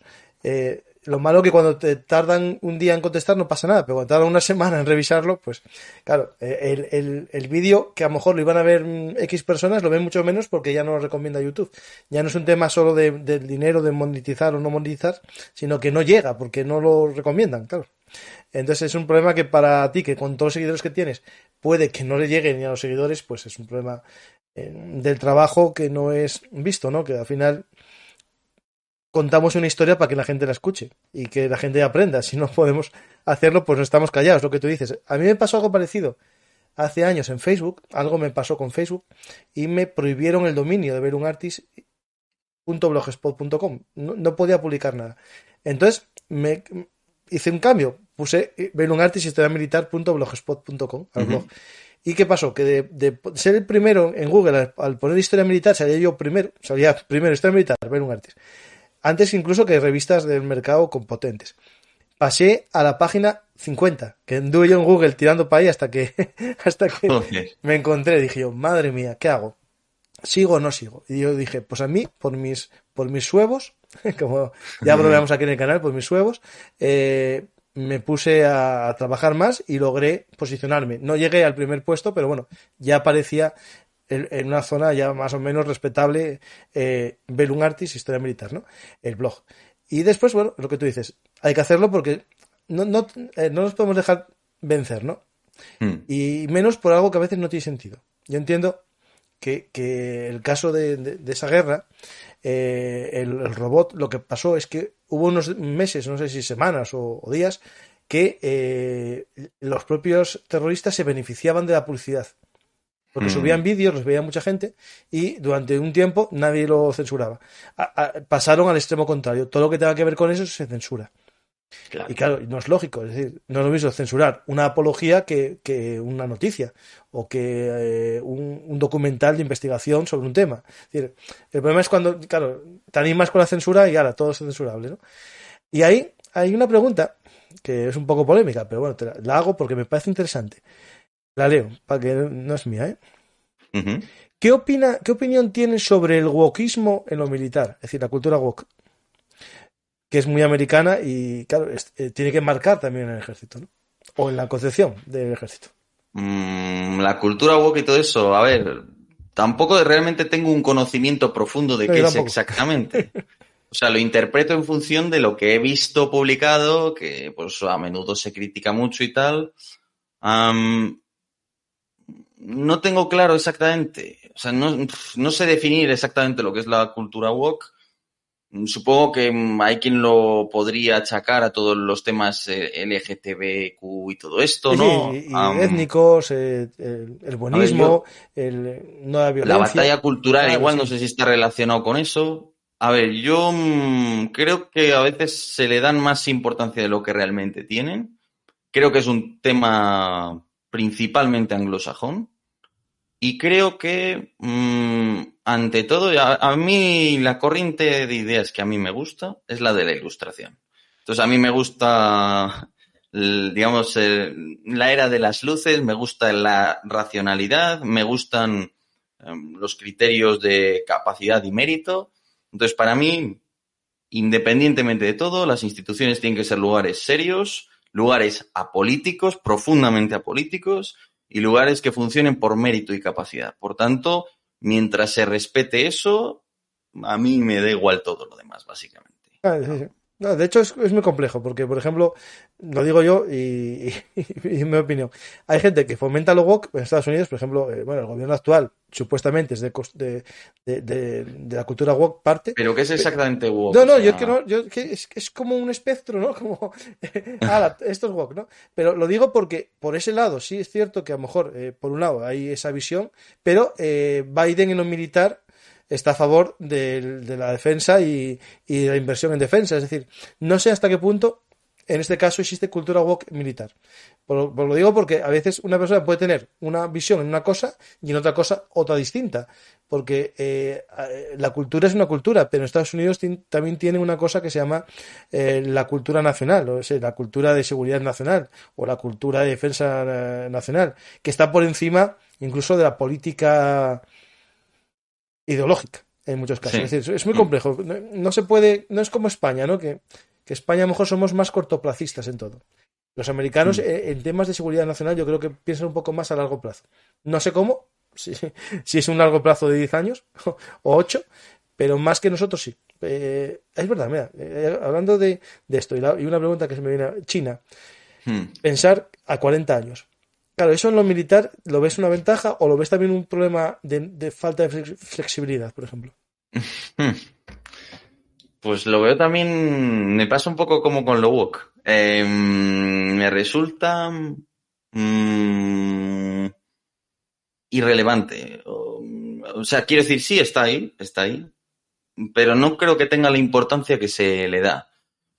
Lo malo que cuando te tardan un día en contestar no pasa nada, pero cuando tardan una semana en revisarlo, pues claro, el vídeo que a lo mejor lo iban a ver X personas lo ven mucho menos porque ya no lo recomienda YouTube. Ya no es un tema solo del dinero, de monetizar o no monetizar, sino que no llega porque no lo recomiendan, claro. Entonces es un problema que para ti, que con todos los seguidores que tienes, puede que no le lleguen ni a los seguidores, pues es un problema del trabajo que no es visto, ¿no? Que al final contamos una historia para que la gente la escuche y que la gente aprenda. Si no podemos hacerlo, pues no estamos callados, lo que tú dices. A mí me pasó algo parecido hace años en Facebook, algo me pasó con Facebook y me prohibieron el dominio de verunartist.blogspot.com. No podía publicar nada. Entonces me hice un cambio, puse verunartisthistoriamilitar.blogspot.com al blog. ¿Y qué pasó? Que de ser el primero en Google al poner historia militar, salía primero historia militar, Verunartist. Antes incluso que revistas del mercado con potentes. Pasé a la página 50, que anduve yo en Google tirando para ahí hasta que Joder. me encontré. Dije yo, madre mía, ¿qué hago? ¿Sigo o no sigo? Y yo dije, pues a mí, por mis huevos, como ya probamos aquí en el canal, por mis huevos, me puse a trabajar más y logré posicionarme. No llegué al primer puesto, pero bueno, ya aparecía en una zona ya más o menos respetable, Verunartist, Historia Militar, ¿no? El blog. Y después, bueno, lo que tú dices, hay que hacerlo porque no nos podemos dejar vencer, ¿no? Y menos por algo que a veces no tiene sentido. Yo entiendo que el caso de esa guerra, el robot, lo que pasó es que hubo unos meses, no sé si semanas o días, que los propios terroristas se beneficiaban de la publicidad. Porque subían vídeos, los veía mucha gente y durante un tiempo nadie lo censuraba. Pasaron al extremo contrario. Todo lo que tenga que ver con eso se censura. Claro. Y claro, no es lógico. Es decir, no es lo mismo censurar una apología que una noticia o que un documental de investigación sobre un tema. Es decir, el problema es cuando, claro, te animas con la censura y ahora todo es censurable, ¿no? Y ahí hay una pregunta que es un poco polémica, pero bueno, la hago porque me parece interesante. La leo, para que no es mía, ¿eh? Ujú. ¿Qué opinión tienes sobre el wokismo en lo militar? Es decir, la cultura woke, que es muy americana y, claro, tiene que marcar también en el ejército, ¿no? O en la concepción del ejército. La cultura woke y todo eso, a ver, tampoco realmente tengo un conocimiento profundo de No, yo qué es tampoco. exactamente. O sea, lo interpreto en función de lo que he visto publicado, que pues a menudo se critica mucho y tal. No tengo claro exactamente, o sea, no sé definir exactamente lo que es la cultura woke. Supongo que hay quien lo podría achacar a todos los temas LGTBQ y todo esto, Sí, sí, ¿no? y étnicos, el A ver, buenismo, no la la violencia. batalla cultural Claro, igual no sí. sé si está relacionado con eso. A ver, yo creo que a veces se le dan más importancia de lo que realmente tienen. Creo que es un tema principalmente anglosajón. Y creo que, ante todo, a mí la corriente de ideas que a mí me gusta es la de la ilustración. Entonces, a mí me gusta, digamos, la era de las luces, me gusta la racionalidad, me gustan los criterios de capacidad y mérito. Entonces, para mí, independientemente de todo, las instituciones tienen que ser lugares serios, lugares apolíticos, profundamente apolíticos, y lugares que funcionen por mérito y capacidad. Por tanto, mientras se respete eso, a mí me da igual todo lo demás, básicamente. Sí, sí. No, de hecho es muy complejo, porque, por ejemplo, lo digo yo y mi opinión. Hay gente que fomenta lo woke en Estados Unidos, por ejemplo, bueno, el gobierno actual supuestamente es de la cultura woke parte. Pero ¿qué es exactamente woke? No, O no, yo es que sea, no, es como un espectro, ¿no? Como, esto es woke, ¿no? Pero lo digo porque por ese lado sí es cierto que a lo mejor, por un lado hay esa visión, pero Biden en lo militar está a favor de la defensa y de la inversión en defensa. Es decir, no sé hasta qué punto en este caso existe cultura woke militar. Por lo digo porque a veces una persona puede tener una visión en una cosa y en otra cosa otra distinta. Porque la cultura es una cultura, pero en Estados Unidos también tienen una cosa que se llama la cultura nacional, o sea, la cultura de seguridad nacional o la cultura de defensa nacional, que está por encima incluso de la política ideológica en muchos casos. Sí. Es decir, es muy complejo. No se puede, no es como España, ¿no? Que España a lo mejor somos más cortoplacistas en todo. Los americanos en temas de seguridad nacional yo creo que piensan un poco más a largo plazo. No sé cómo, si es un largo plazo de 10 años o 8, pero más que nosotros sí. Es verdad, mira, hablando de esto y una pregunta que se me viene a China, pensar a 40 años. Claro, ¿eso en lo militar lo ves una ventaja o lo ves también un problema de falta de flexibilidad, por ejemplo? Pues lo veo también, me pasa un poco como con lo woke. Me resulta irrelevante. O sea, quiero decir, sí, está ahí, pero no creo que tenga la importancia que se le da.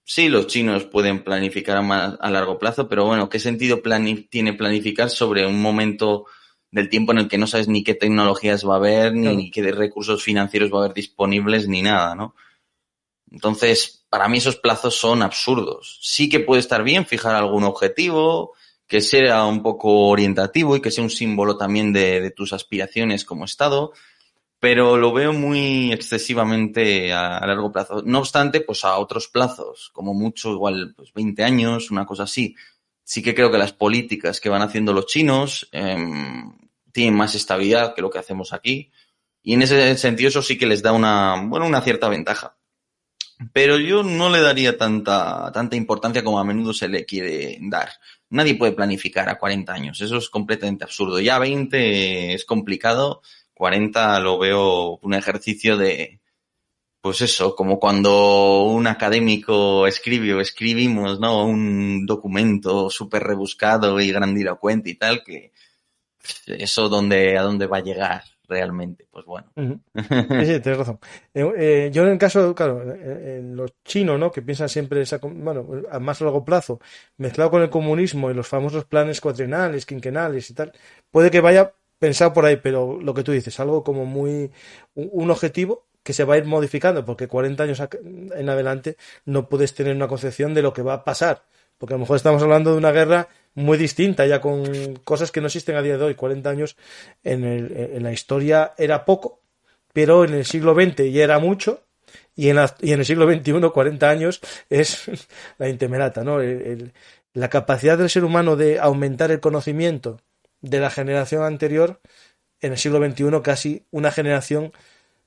Sí, los chinos pueden planificar a largo plazo, pero bueno, ¿qué sentido tiene planificar sobre un momento del tiempo en el que no sabes ni qué tecnologías va a haber, ni qué recursos financieros va a haber disponibles, ni nada, ¿no? Entonces, para mí esos plazos son absurdos. Sí que puede estar bien fijar algún objetivo, que sea un poco orientativo y que sea un símbolo también de tus aspiraciones como Estado, pero lo veo muy excesivamente a largo plazo. No obstante, pues a otros plazos, como mucho, igual pues 20 años, una cosa así. Sí que creo que las políticas que van haciendo los chinos tienen más estabilidad que lo que hacemos aquí. Y en ese sentido eso sí que les da una cierta ventaja. Pero yo no le daría tanta importancia como a menudo se le quiere dar. Nadie puede planificar a 40 años. Eso es completamente absurdo. Ya 20 es complicado. 40 lo veo un ejercicio de, pues eso, como cuando un académico escribe o escribimos, ¿no? Un documento súper rebuscado y grandilocuente y tal, que eso a dónde va a llegar realmente, pues bueno. Sí, tienes razón. Yo en el caso, claro, en los chinos, ¿no? Que piensan siempre a más largo plazo, mezclado con el comunismo y los famosos planes cuatrienales, quinquenales y tal, puede que vaya pensado por ahí, pero lo que tú dices, algo como un objetivo que se va a ir modificando, porque 40 años en adelante no puedes tener una concepción de lo que va a pasar, porque a lo mejor estamos hablando de una guerra muy distinta, ya con cosas que no existen a día de hoy. 40 años en la historia era poco, pero en el siglo XX ya era mucho, y en el siglo XXI 40 años es la intemerata, ¿no? La capacidad del ser humano de aumentar el conocimiento de la generación anterior, en el siglo XXI casi una generación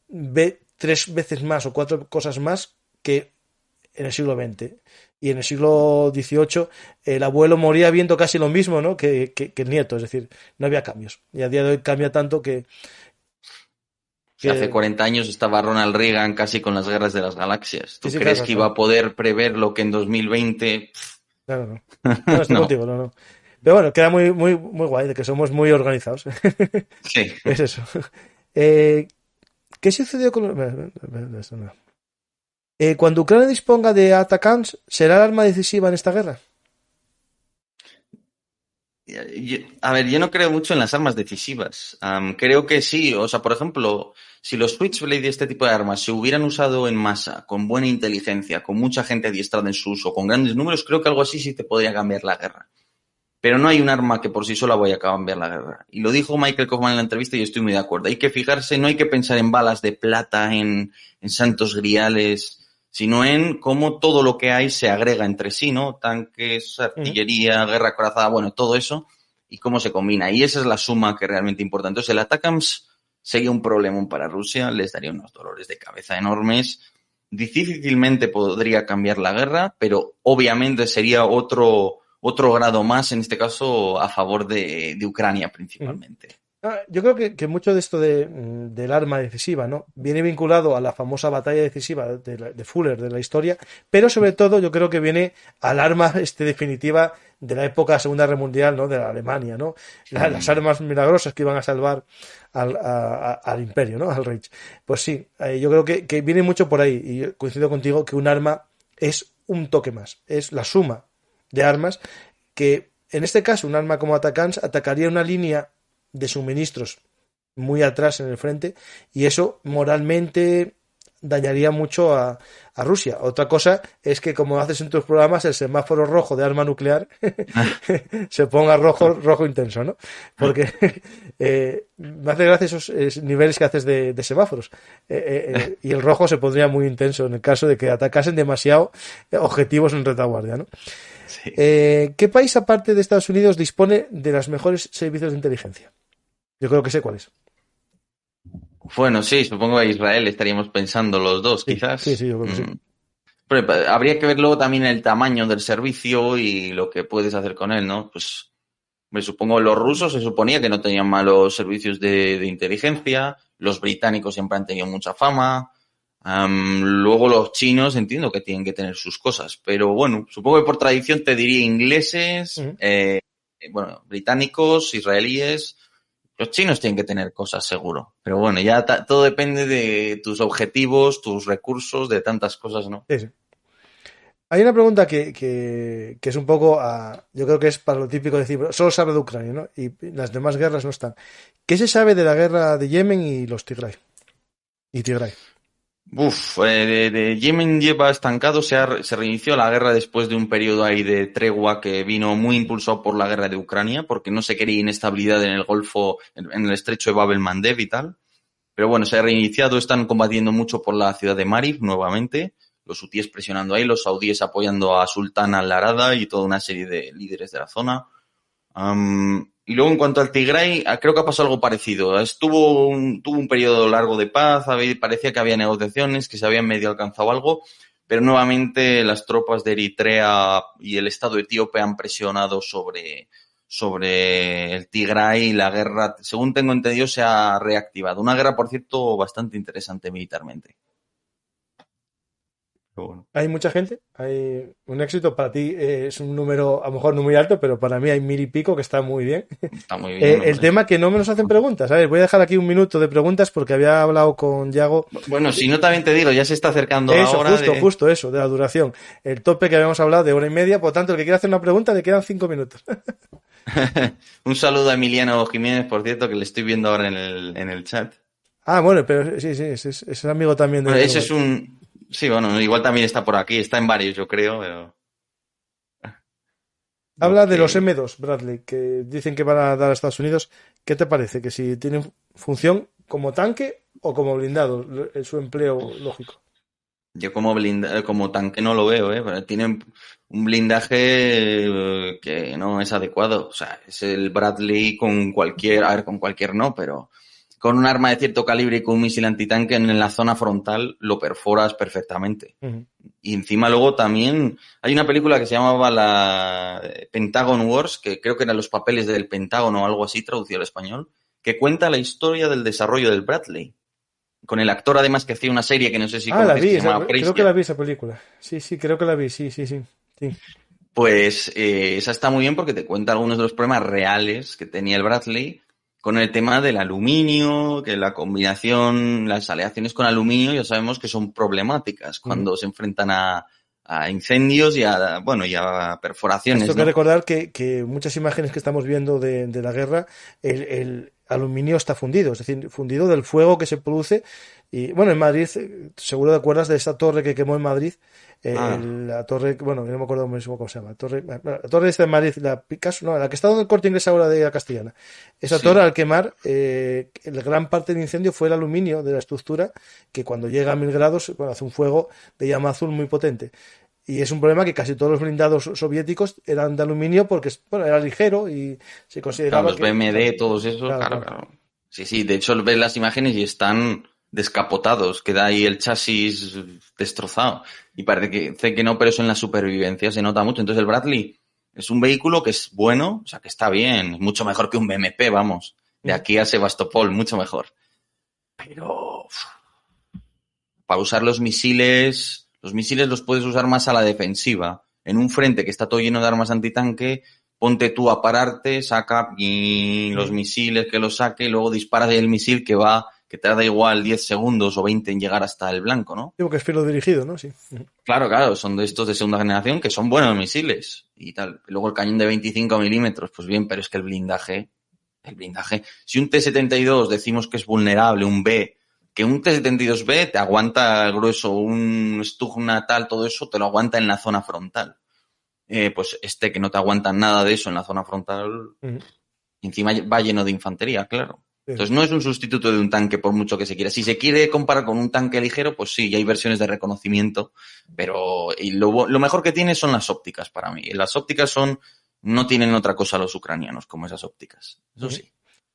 ve 3 veces más o 4 cosas más que en el siglo XX. Y en el siglo XVIII el abuelo moría viendo casi lo mismo, ¿no? que el nieto, es decir, no había cambios. Y a día de hoy cambia tanto que hace 40 años estaba Ronald Reagan casi con las guerras de las galaxias. ¿Tú crees claro, que iba a poder prever lo que en 2020? Claro, no. No, estoy contigo, no. Pero bueno, queda muy, muy, muy guay de que somos muy organizados. Sí. Es eso. ¿Qué sucedió con... cuando Ucrania disponga de ATACMS, ¿será el arma decisiva en esta guerra? Yo no creo mucho en las armas decisivas. Creo que sí. O sea, por ejemplo, si los Switchblade y este tipo de armas se hubieran usado en masa, con buena inteligencia, con mucha gente adiestrada en su uso, con grandes números, creo que algo así sí te podría cambiar la guerra. Pero no hay un arma que por sí sola vaya a cambiar la guerra. Y lo dijo Michael Kaufman en la entrevista y yo estoy muy de acuerdo. Hay que fijarse, no hay que pensar en balas de plata, en santos griales, sino en cómo todo lo que hay se agrega entre sí, ¿no? Tanques, artillería, guerra acorazada, bueno, todo eso, y cómo se combina. Y esa es la suma que es realmente importa. Entonces, el ATACMS sería un problemón para Rusia, les daría unos dolores de cabeza enormes. Difícilmente podría cambiar la guerra, pero obviamente sería otro grado más, en este caso, a favor de Ucrania principalmente. Yo creo que mucho de esto del arma decisiva, ¿no? Viene vinculado a la famosa batalla decisiva de Fuller, de la historia, pero sobre todo yo creo que viene al arma definitiva de la época Segunda Guerra Mundial, ¿no? De la Alemania, ¿no? Las armas milagrosas que iban a salvar al imperio, ¿no? Al Reich. Pues sí, yo creo que viene mucho por ahí, y yo coincido contigo que un arma es un toque más. Es la suma de armas que, en este caso, un arma como Atacams atacaría una línea de suministros muy atrás en el frente y eso moralmente dañaría mucho a Rusia. Otra cosa es que, como haces en tus programas, el semáforo rojo de arma nuclear se ponga rojo intenso, ¿no? Porque me hace gracia esos niveles que haces de semáforos. Y el rojo se pondría muy intenso en el caso de que atacasen demasiado objetivos en retaguardia, ¿no? Sí. ¿Qué país, aparte de Estados Unidos, dispone de los mejores servicios de inteligencia? Yo creo que sé cuál es. Bueno, sí, supongo que a Israel estaríamos pensando los dos, Sí, quizás. sí, yo creo que sí. Pero habría que ver luego también el tamaño del servicio y lo que puedes hacer con él, ¿no? Pues me supongo los rusos se suponía que no tenían malos servicios de inteligencia, los británicos siempre han tenido mucha fama, luego los chinos entiendo que tienen que tener sus cosas, pero bueno, supongo que por tradición te diría ingleses, bueno, británicos, israelíes. Los chinos tienen que tener cosas, seguro. Pero bueno, ya todo depende de tus objetivos, tus recursos, de tantas cosas, ¿no? Sí, sí. Hay una pregunta que es un poco, yo creo que es para lo típico de decir, solo sabe de Ucrania, ¿no? Y las demás guerras no están. ¿Qué se sabe de la guerra de Yemen y los Tigray? De Yemen lleva estancado, se reinició la guerra después de un periodo ahí de tregua que vino muy impulsado por la guerra de Ucrania, porque no se quería inestabilidad en el Golfo, en el estrecho de Bab el-Mandeb y tal. Pero bueno, se ha reiniciado, están combatiendo mucho por la ciudad de Marib nuevamente, los hutíes presionando ahí, los saudíes apoyando a Sultán al-Arada y toda una serie de líderes de la zona. Y luego, en cuanto al Tigray, creo que ha pasado algo parecido. Tuvo un periodo largo de paz, parecía que había negociaciones, que se habían medio alcanzado algo, pero nuevamente las tropas de Eritrea y el Estado etíope han presionado sobre el Tigray y la guerra, según tengo entendido, se ha reactivado. Una guerra, por cierto, bastante interesante militarmente. Bueno. Hay mucha gente, hay un éxito. Para ti es un número, a lo mejor no muy alto, pero para mí hay 1000 y pico, que está muy bien. Está muy bien. El tema que no me nos hacen preguntas. A ver, voy a dejar aquí un minuto de preguntas porque había hablado con Yago. Bueno, si no, también te digo, ya se está acercando la hora justo eso, de la duración. El tope que habíamos hablado de 1:30, por tanto, el que quiera hacer una pregunta le quedan 5 minutos. Un saludo a Emiliano Jiménez, por cierto, que le estoy viendo ahora en el chat. Ah, bueno, pero sí, es amigo también de... Bueno, ese es un... Sí, bueno, igual también está por aquí, está en varios, yo creo, pero... Habla de los M2, Bradley, que dicen que van a dar a Estados Unidos. ¿Qué te parece? ¿Que si tienen función como tanque o como blindado, su empleo lógico? Yo como tanque no lo veo, pero tienen un blindaje que no es adecuado. O sea, es el Bradley con cualquier no, pero con un arma de cierto calibre y con un misil antitanque en la zona frontal lo perforas perfectamente. Uh-huh. Y encima luego también hay una película que se llamaba la Pentagon Wars, que creo que eran los papeles del Pentágono o algo así, traducido al español, que cuenta la historia del desarrollo del Bradley. Con el actor, además, que hacía una serie que no sé si conoces, que se llamaba Prestia. Creo que la vi esa película. Sí, creo que la vi, sí. Pues esa está muy bien porque te cuenta algunos de los problemas reales que tenía el Bradley con el tema del aluminio, que la combinación, las aleaciones con aluminio ya sabemos que son problemáticas cuando se enfrentan a incendios y a perforaciones. Esto hay que recordar que muchas imágenes que estamos viendo de la guerra, el aluminio está fundido, es decir, fundido del fuego que se produce. Y bueno, en Madrid, seguro te acuerdas de esa torre que quemó en Madrid, la torre, bueno, no me acuerdo mismo cómo se llama, la torre esta de Madrid, la Picasso, no, la que está donde el Corte Inglés ahora de la Castellana. Esa torre, al quemar, la gran parte del incendio fue el aluminio de la estructura, que cuando llega a 1000 grados, hace un fuego de llama azul muy potente. Y es un problema que casi todos los blindados soviéticos eran de aluminio porque era ligero y se consideraba los BMD, todos esos, claro. Sí, de hecho ves las imágenes y están descapotados, queda ahí el chasis destrozado. Y parece que no, pero eso en la supervivencia se nota mucho. Entonces el Bradley es un vehículo que es bueno, o sea, que está bien, mucho mejor que un BMP, vamos. De aquí a Sebastopol, mucho mejor. Pero para usar los misiles los puedes usar más a la defensiva. En un frente que está todo lleno de armas antitanque, ponte tú a pararte, saca los misiles, que los saque, y luego disparas el misil que va que te da igual 10 segundos o 20 en llegar hasta el blanco, ¿no? Digo que es filo dirigido, ¿no? Sí. Claro, son de estos de segunda generación que son buenos misiles y tal. Y luego el cañón de 25 milímetros, pues bien, pero es que el blindaje, si un T-72 decimos que es vulnerable, un B, que un T-72B te aguanta el grueso, un Stugna tal, todo eso te lo aguanta en la zona frontal. Pues que no te aguanta nada de eso en la zona frontal, encima va lleno de infantería, claro. Entonces no es un sustituto de un tanque por mucho que se quiera. Si se quiere comparar con un tanque ligero, pues sí, hay versiones de reconocimiento, pero lo mejor que tiene son las ópticas para mí. Las ópticas no tienen otra cosa los ucranianos como esas ópticas. Eso sí.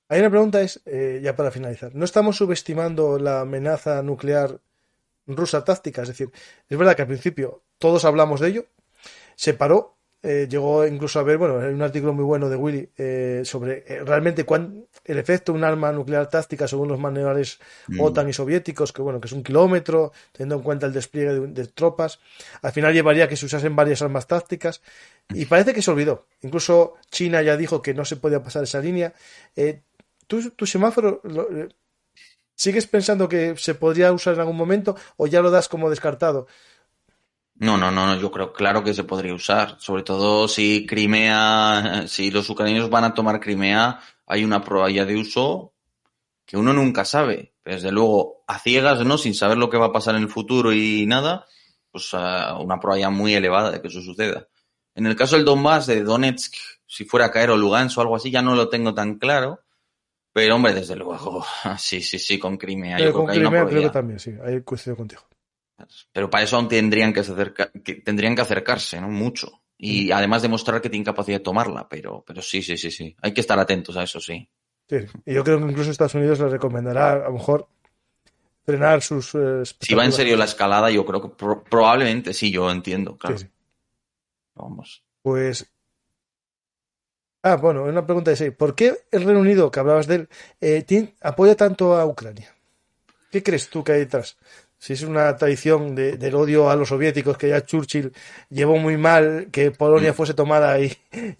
Hay una pregunta, ya para finalizar. ¿No estamos subestimando la amenaza nuclear rusa táctica? Es decir, es verdad que al principio todos hablamos de ello, se paró. Llegó incluso a ver, bueno, hay un artículo muy bueno de Willy sobre realmente el efecto de un arma nuclear táctica según los manuales OTAN y soviéticos, que bueno, que es 1 kilómetro, teniendo en cuenta el despliegue de tropas. Al final llevaría a que se usasen varias armas tácticas y parece que se olvidó. Incluso China ya dijo que no se podía pasar esa línea. ¿Tu semáforo sigues pensando que se podría usar en algún momento o ya lo das como descartado? No, yo creo claro que se podría usar, sobre todo si los ucranianos van a tomar Crimea, hay una probabilidad de uso que uno nunca sabe. Pero desde luego, a ciegas, ¿no? Sin saber lo que va a pasar en el futuro y nada, pues una probabilidad muy elevada de que eso suceda. En el caso del Donbass, de Donetsk, si fuera a caer o Lugansk o algo así, ya no lo tengo tan claro. Pero, hombre, desde luego, sí, con Crimea. Pero yo creo con que hay una Crimea creo probabilidad. que también, sí, ahí coincido contigo. Pero para eso aún tendrían que acercarse, ¿no? Mucho. Y además demostrar que tienen capacidad de tomarla. Pero sí. Hay que estar atentos a eso, sí. Sí, y yo creo que incluso Estados Unidos les recomendará a lo mejor frenar sus Si va en serio la escalada, yo creo que probablemente sí, yo entiendo, claro. Sí. Vamos. Pues... bueno, una pregunta de 6. ¿Por qué el Reino Unido, que hablabas de él, apoya tanto a Ucrania? ¿Qué crees tú que hay detrás? Si es una tradición del odio a los soviéticos, que ya Churchill llevó muy mal que Polonia fuese tomada y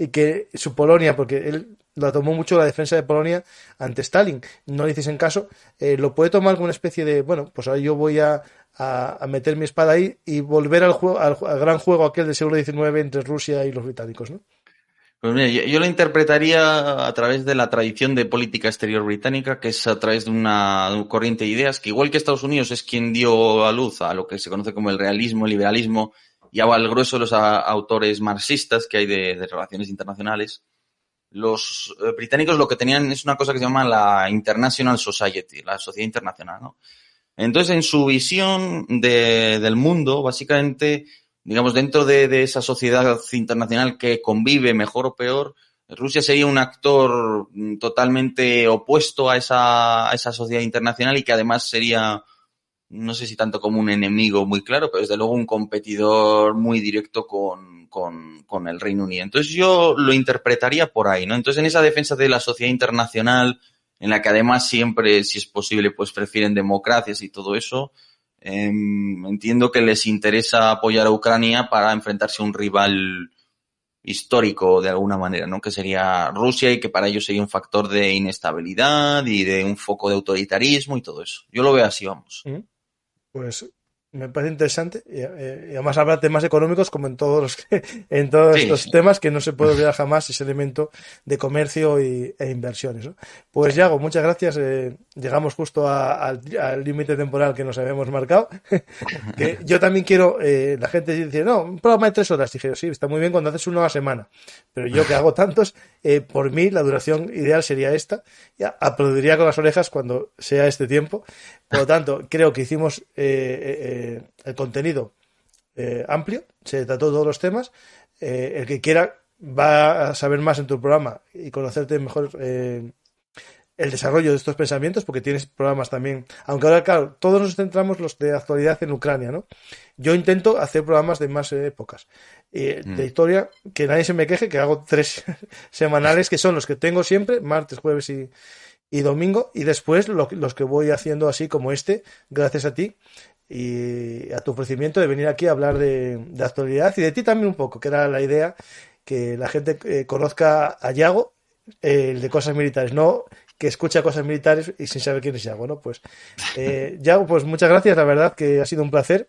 que su Polonia, porque él la tomó mucho la defensa de Polonia ante Stalin, no le hiciesen caso, lo puede tomar como una especie de, bueno, pues ahora yo voy a meter mi espada ahí y volver al gran juego aquel del siglo XIX entre Rusia y los británicos, ¿no? Pues mira, yo lo interpretaría a través de la tradición de política exterior británica, que es a través de una corriente de ideas que, igual que Estados Unidos es quien dio a luz a lo que se conoce como el realismo, el liberalismo, y al grueso de los autores marxistas que hay de relaciones internacionales, los británicos lo que tenían es una cosa que se llama la International Society, la sociedad internacional, ¿no? Entonces, en su visión del mundo, básicamente, digamos, dentro de esa sociedad internacional que convive mejor o peor, Rusia sería un actor totalmente opuesto a esa sociedad internacional y que además sería, no sé si tanto como un enemigo muy claro, pero desde luego un competidor muy directo con el Reino Unido. Entonces yo lo interpretaría por ahí, ¿no? Entonces en esa defensa de la sociedad internacional, en la que además siempre, si es posible, pues prefieren democracias y todo eso, entiendo que les interesa apoyar a Ucrania para enfrentarse a un rival histórico de alguna manera, ¿no? Que sería Rusia y que para ellos sería un factor de inestabilidad y de un foco de autoritarismo y todo eso. Yo lo veo así, vamos. Pues me parece interesante y además habrá temas económicos como en todos estos temas que no se puede olvidar jamás ese elemento de comercio e inversiones, ¿no? Pues Yago, muchas gracias. Llegamos justo al límite temporal que nos habíamos marcado. Que yo también quiero, la gente dice, no, un programa de 3 horas. Dije, sí, está muy bien cuando haces uno a la semana, pero yo que hago tantos, por mí la duración ideal sería esta. Ya aplaudiría con las orejas cuando sea este tiempo. Por lo tanto, creo que hicimos el contenido amplio, se trató todos los temas. El que quiera va a saber más en tu programa y conocerte mejor el desarrollo de estos pensamientos, porque tienes programas también, aunque ahora, claro, todos nos centramos los de actualidad en Ucrania, ¿no? Yo intento hacer programas de más épocas. De historia, que nadie se me queje, que hago 3 semanales, que son los que tengo siempre, martes, jueves y domingo, y después los que voy haciendo así como gracias a ti y a tu ofrecimiento de venir aquí a hablar de actualidad y de ti también un poco, que era la idea, que la gente conozca a Yago, el de cosas militares, no que escucha cosas militares y sin saber quién es Yago, ¿no? Pues, Yago, pues muchas gracias, la verdad que ha sido un placer.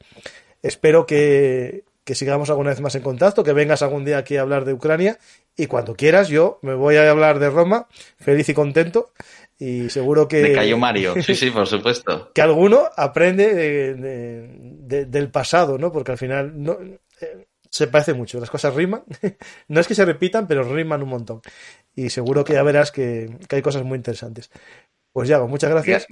Espero que sigamos alguna vez más en contacto, que vengas algún día aquí a hablar de Ucrania y cuando quieras yo me voy a hablar de Roma, feliz y contento, y seguro que... De Cayo Mario, sí, por supuesto. Que alguno aprende del pasado, ¿no? Porque al final no, se parece mucho, las cosas riman, no es que se repitan, pero riman un montón. Y seguro que ya verás que hay cosas muy interesantes. Pues Yago, muchas gracias.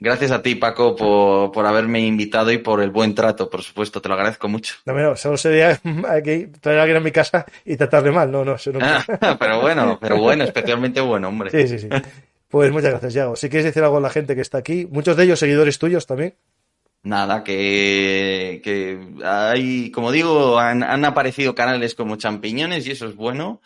Gracias a ti, Paco, por haberme invitado y por el buen trato, por supuesto, te lo agradezco mucho. No, solo sería aquí traer a alguien a mi casa y tratarle mal, no, eso no. Pero bueno, especialmente bueno, hombre. Sí. Pues muchas gracias, Yago. Si quieres decir algo a la gente que está aquí, muchos de ellos seguidores tuyos también. Nada, que hay, como digo, han aparecido canales como Champiñones y eso es bueno.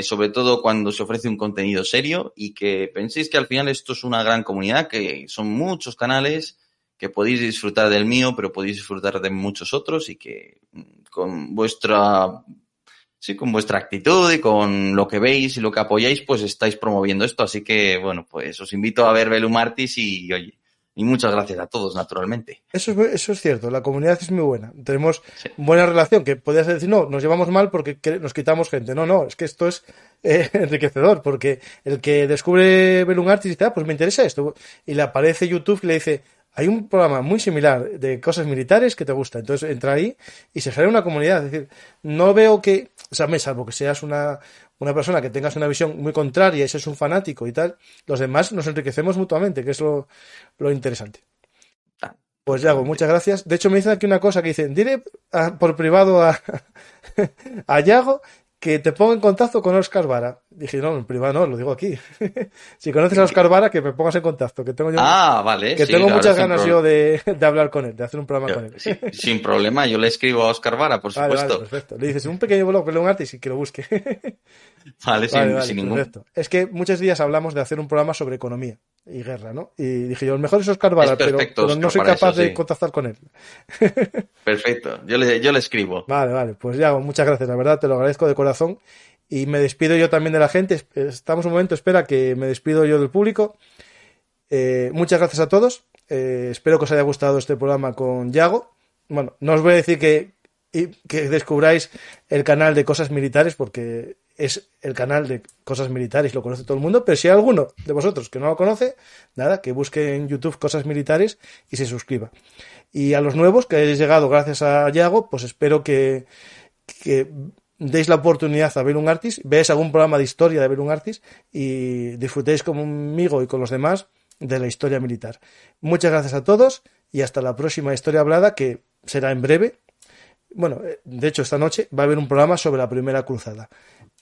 Sobre todo cuando se ofrece un contenido serio y que penséis que al final esto es una gran comunidad, que son muchos canales, que podéis disfrutar del mío, pero podéis disfrutar de muchos otros y que con vuestra actitud y con lo que veis y lo que apoyáis, pues estáis promoviendo esto. Así que, bueno, pues os invito a ver Velum Artis y, oye, y muchas gracias a todos, naturalmente. Eso es cierto, la comunidad es muy buena. Tenemos buena relación, que podrías decir, no, nos llevamos mal porque nos quitamos gente. No, es que esto es enriquecedor, porque el que descubre Velum Artis dice, pues me interesa esto. Y le aparece YouTube y le dice, hay un programa muy similar de cosas militares que te gusta. Entonces entra ahí y se genera una comunidad. Es decir, no veo que, o sea, salvo que seas una persona que tengas una visión muy contraria y seas un fanático y tal, los demás nos enriquecemos mutuamente, que es lo interesante. Pues Yago, muchas gracias. De hecho, me dicen aquí una cosa que dicen, dile por privado a Yago que te ponga en contacto con Óscar Vara. Dije, no, en privado no, lo digo aquí. Si conoces a Óscar Vara, que me pongas en contacto, que tengo yo vale, que tengo muchas ganas yo de hablar con él, de hacer un programa con él. Sí, sin problema, yo le escribo a Óscar Vara, por supuesto. Vale, perfecto. Le dices un pequeño blog, Velum Artis, y que lo busque. Vale, sin ningún... Perfecto. Es que muchos días hablamos de hacer un programa sobre economía y guerra, ¿no? Y dije yo, el mejor es Óscar Vara, pero no soy capaz de contactar con él. Perfecto, yo le escribo. Vale, pues ya, muchas gracias, la verdad, te lo agradezco de corazón. Y me despido yo también de la gente. Estamos un momento, espera, que me despido yo del público. Muchas gracias a todos. Espero que os haya gustado este programa con Yago. Bueno, no os voy a decir que descubráis el canal de Cosas Militares, porque es el canal de Cosas Militares, lo conoce todo el mundo, pero si hay alguno de vosotros que no lo conoce, nada, que busque en YouTube Cosas Militares y se suscriba. Y a los nuevos que hayáis llegado gracias a Yago, pues espero que deis la oportunidad a Velum Artis, veáis algún programa de historia de Velum Artis y disfrutéis conmigo y con los demás de la historia militar. Muchas gracias a todos y hasta la próxima Historia Hablada, que será en breve. Bueno, de hecho esta noche va a haber un programa sobre la Primera Cruzada.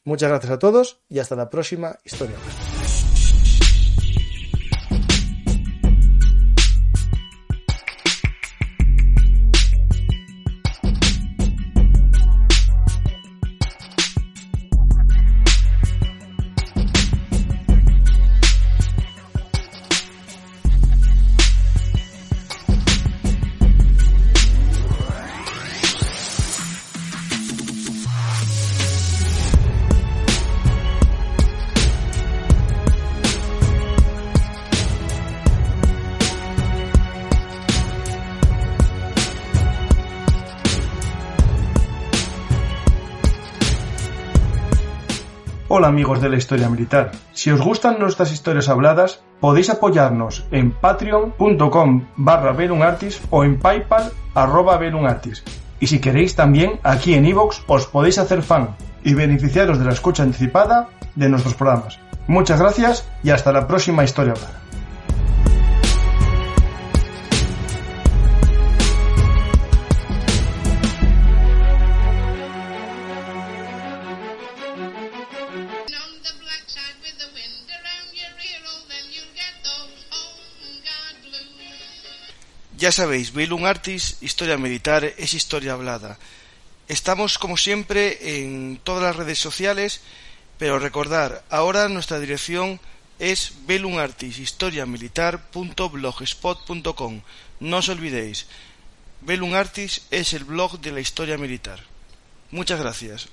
Muchas gracias a todos y hasta la próxima Historia Hablada. Hola amigos de la historia militar, si os gustan nuestras historias habladas, podéis apoyarnos en patreon.com/velumartis o en paypal@velumartis. Y si queréis también, aquí en iVoox os podéis hacer fan y beneficiaros de la escucha anticipada de nuestros programas. Muchas gracias y hasta la próxima Historia Hablada. Ya sabéis, Velum Artis, historia militar, es historia hablada. Estamos, como siempre, en todas las redes sociales, pero recordar, ahora nuestra dirección es velumartishistoriamilitar.blogspot.com. No os olvidéis, Velum Artis es el blog de la historia militar. Muchas gracias.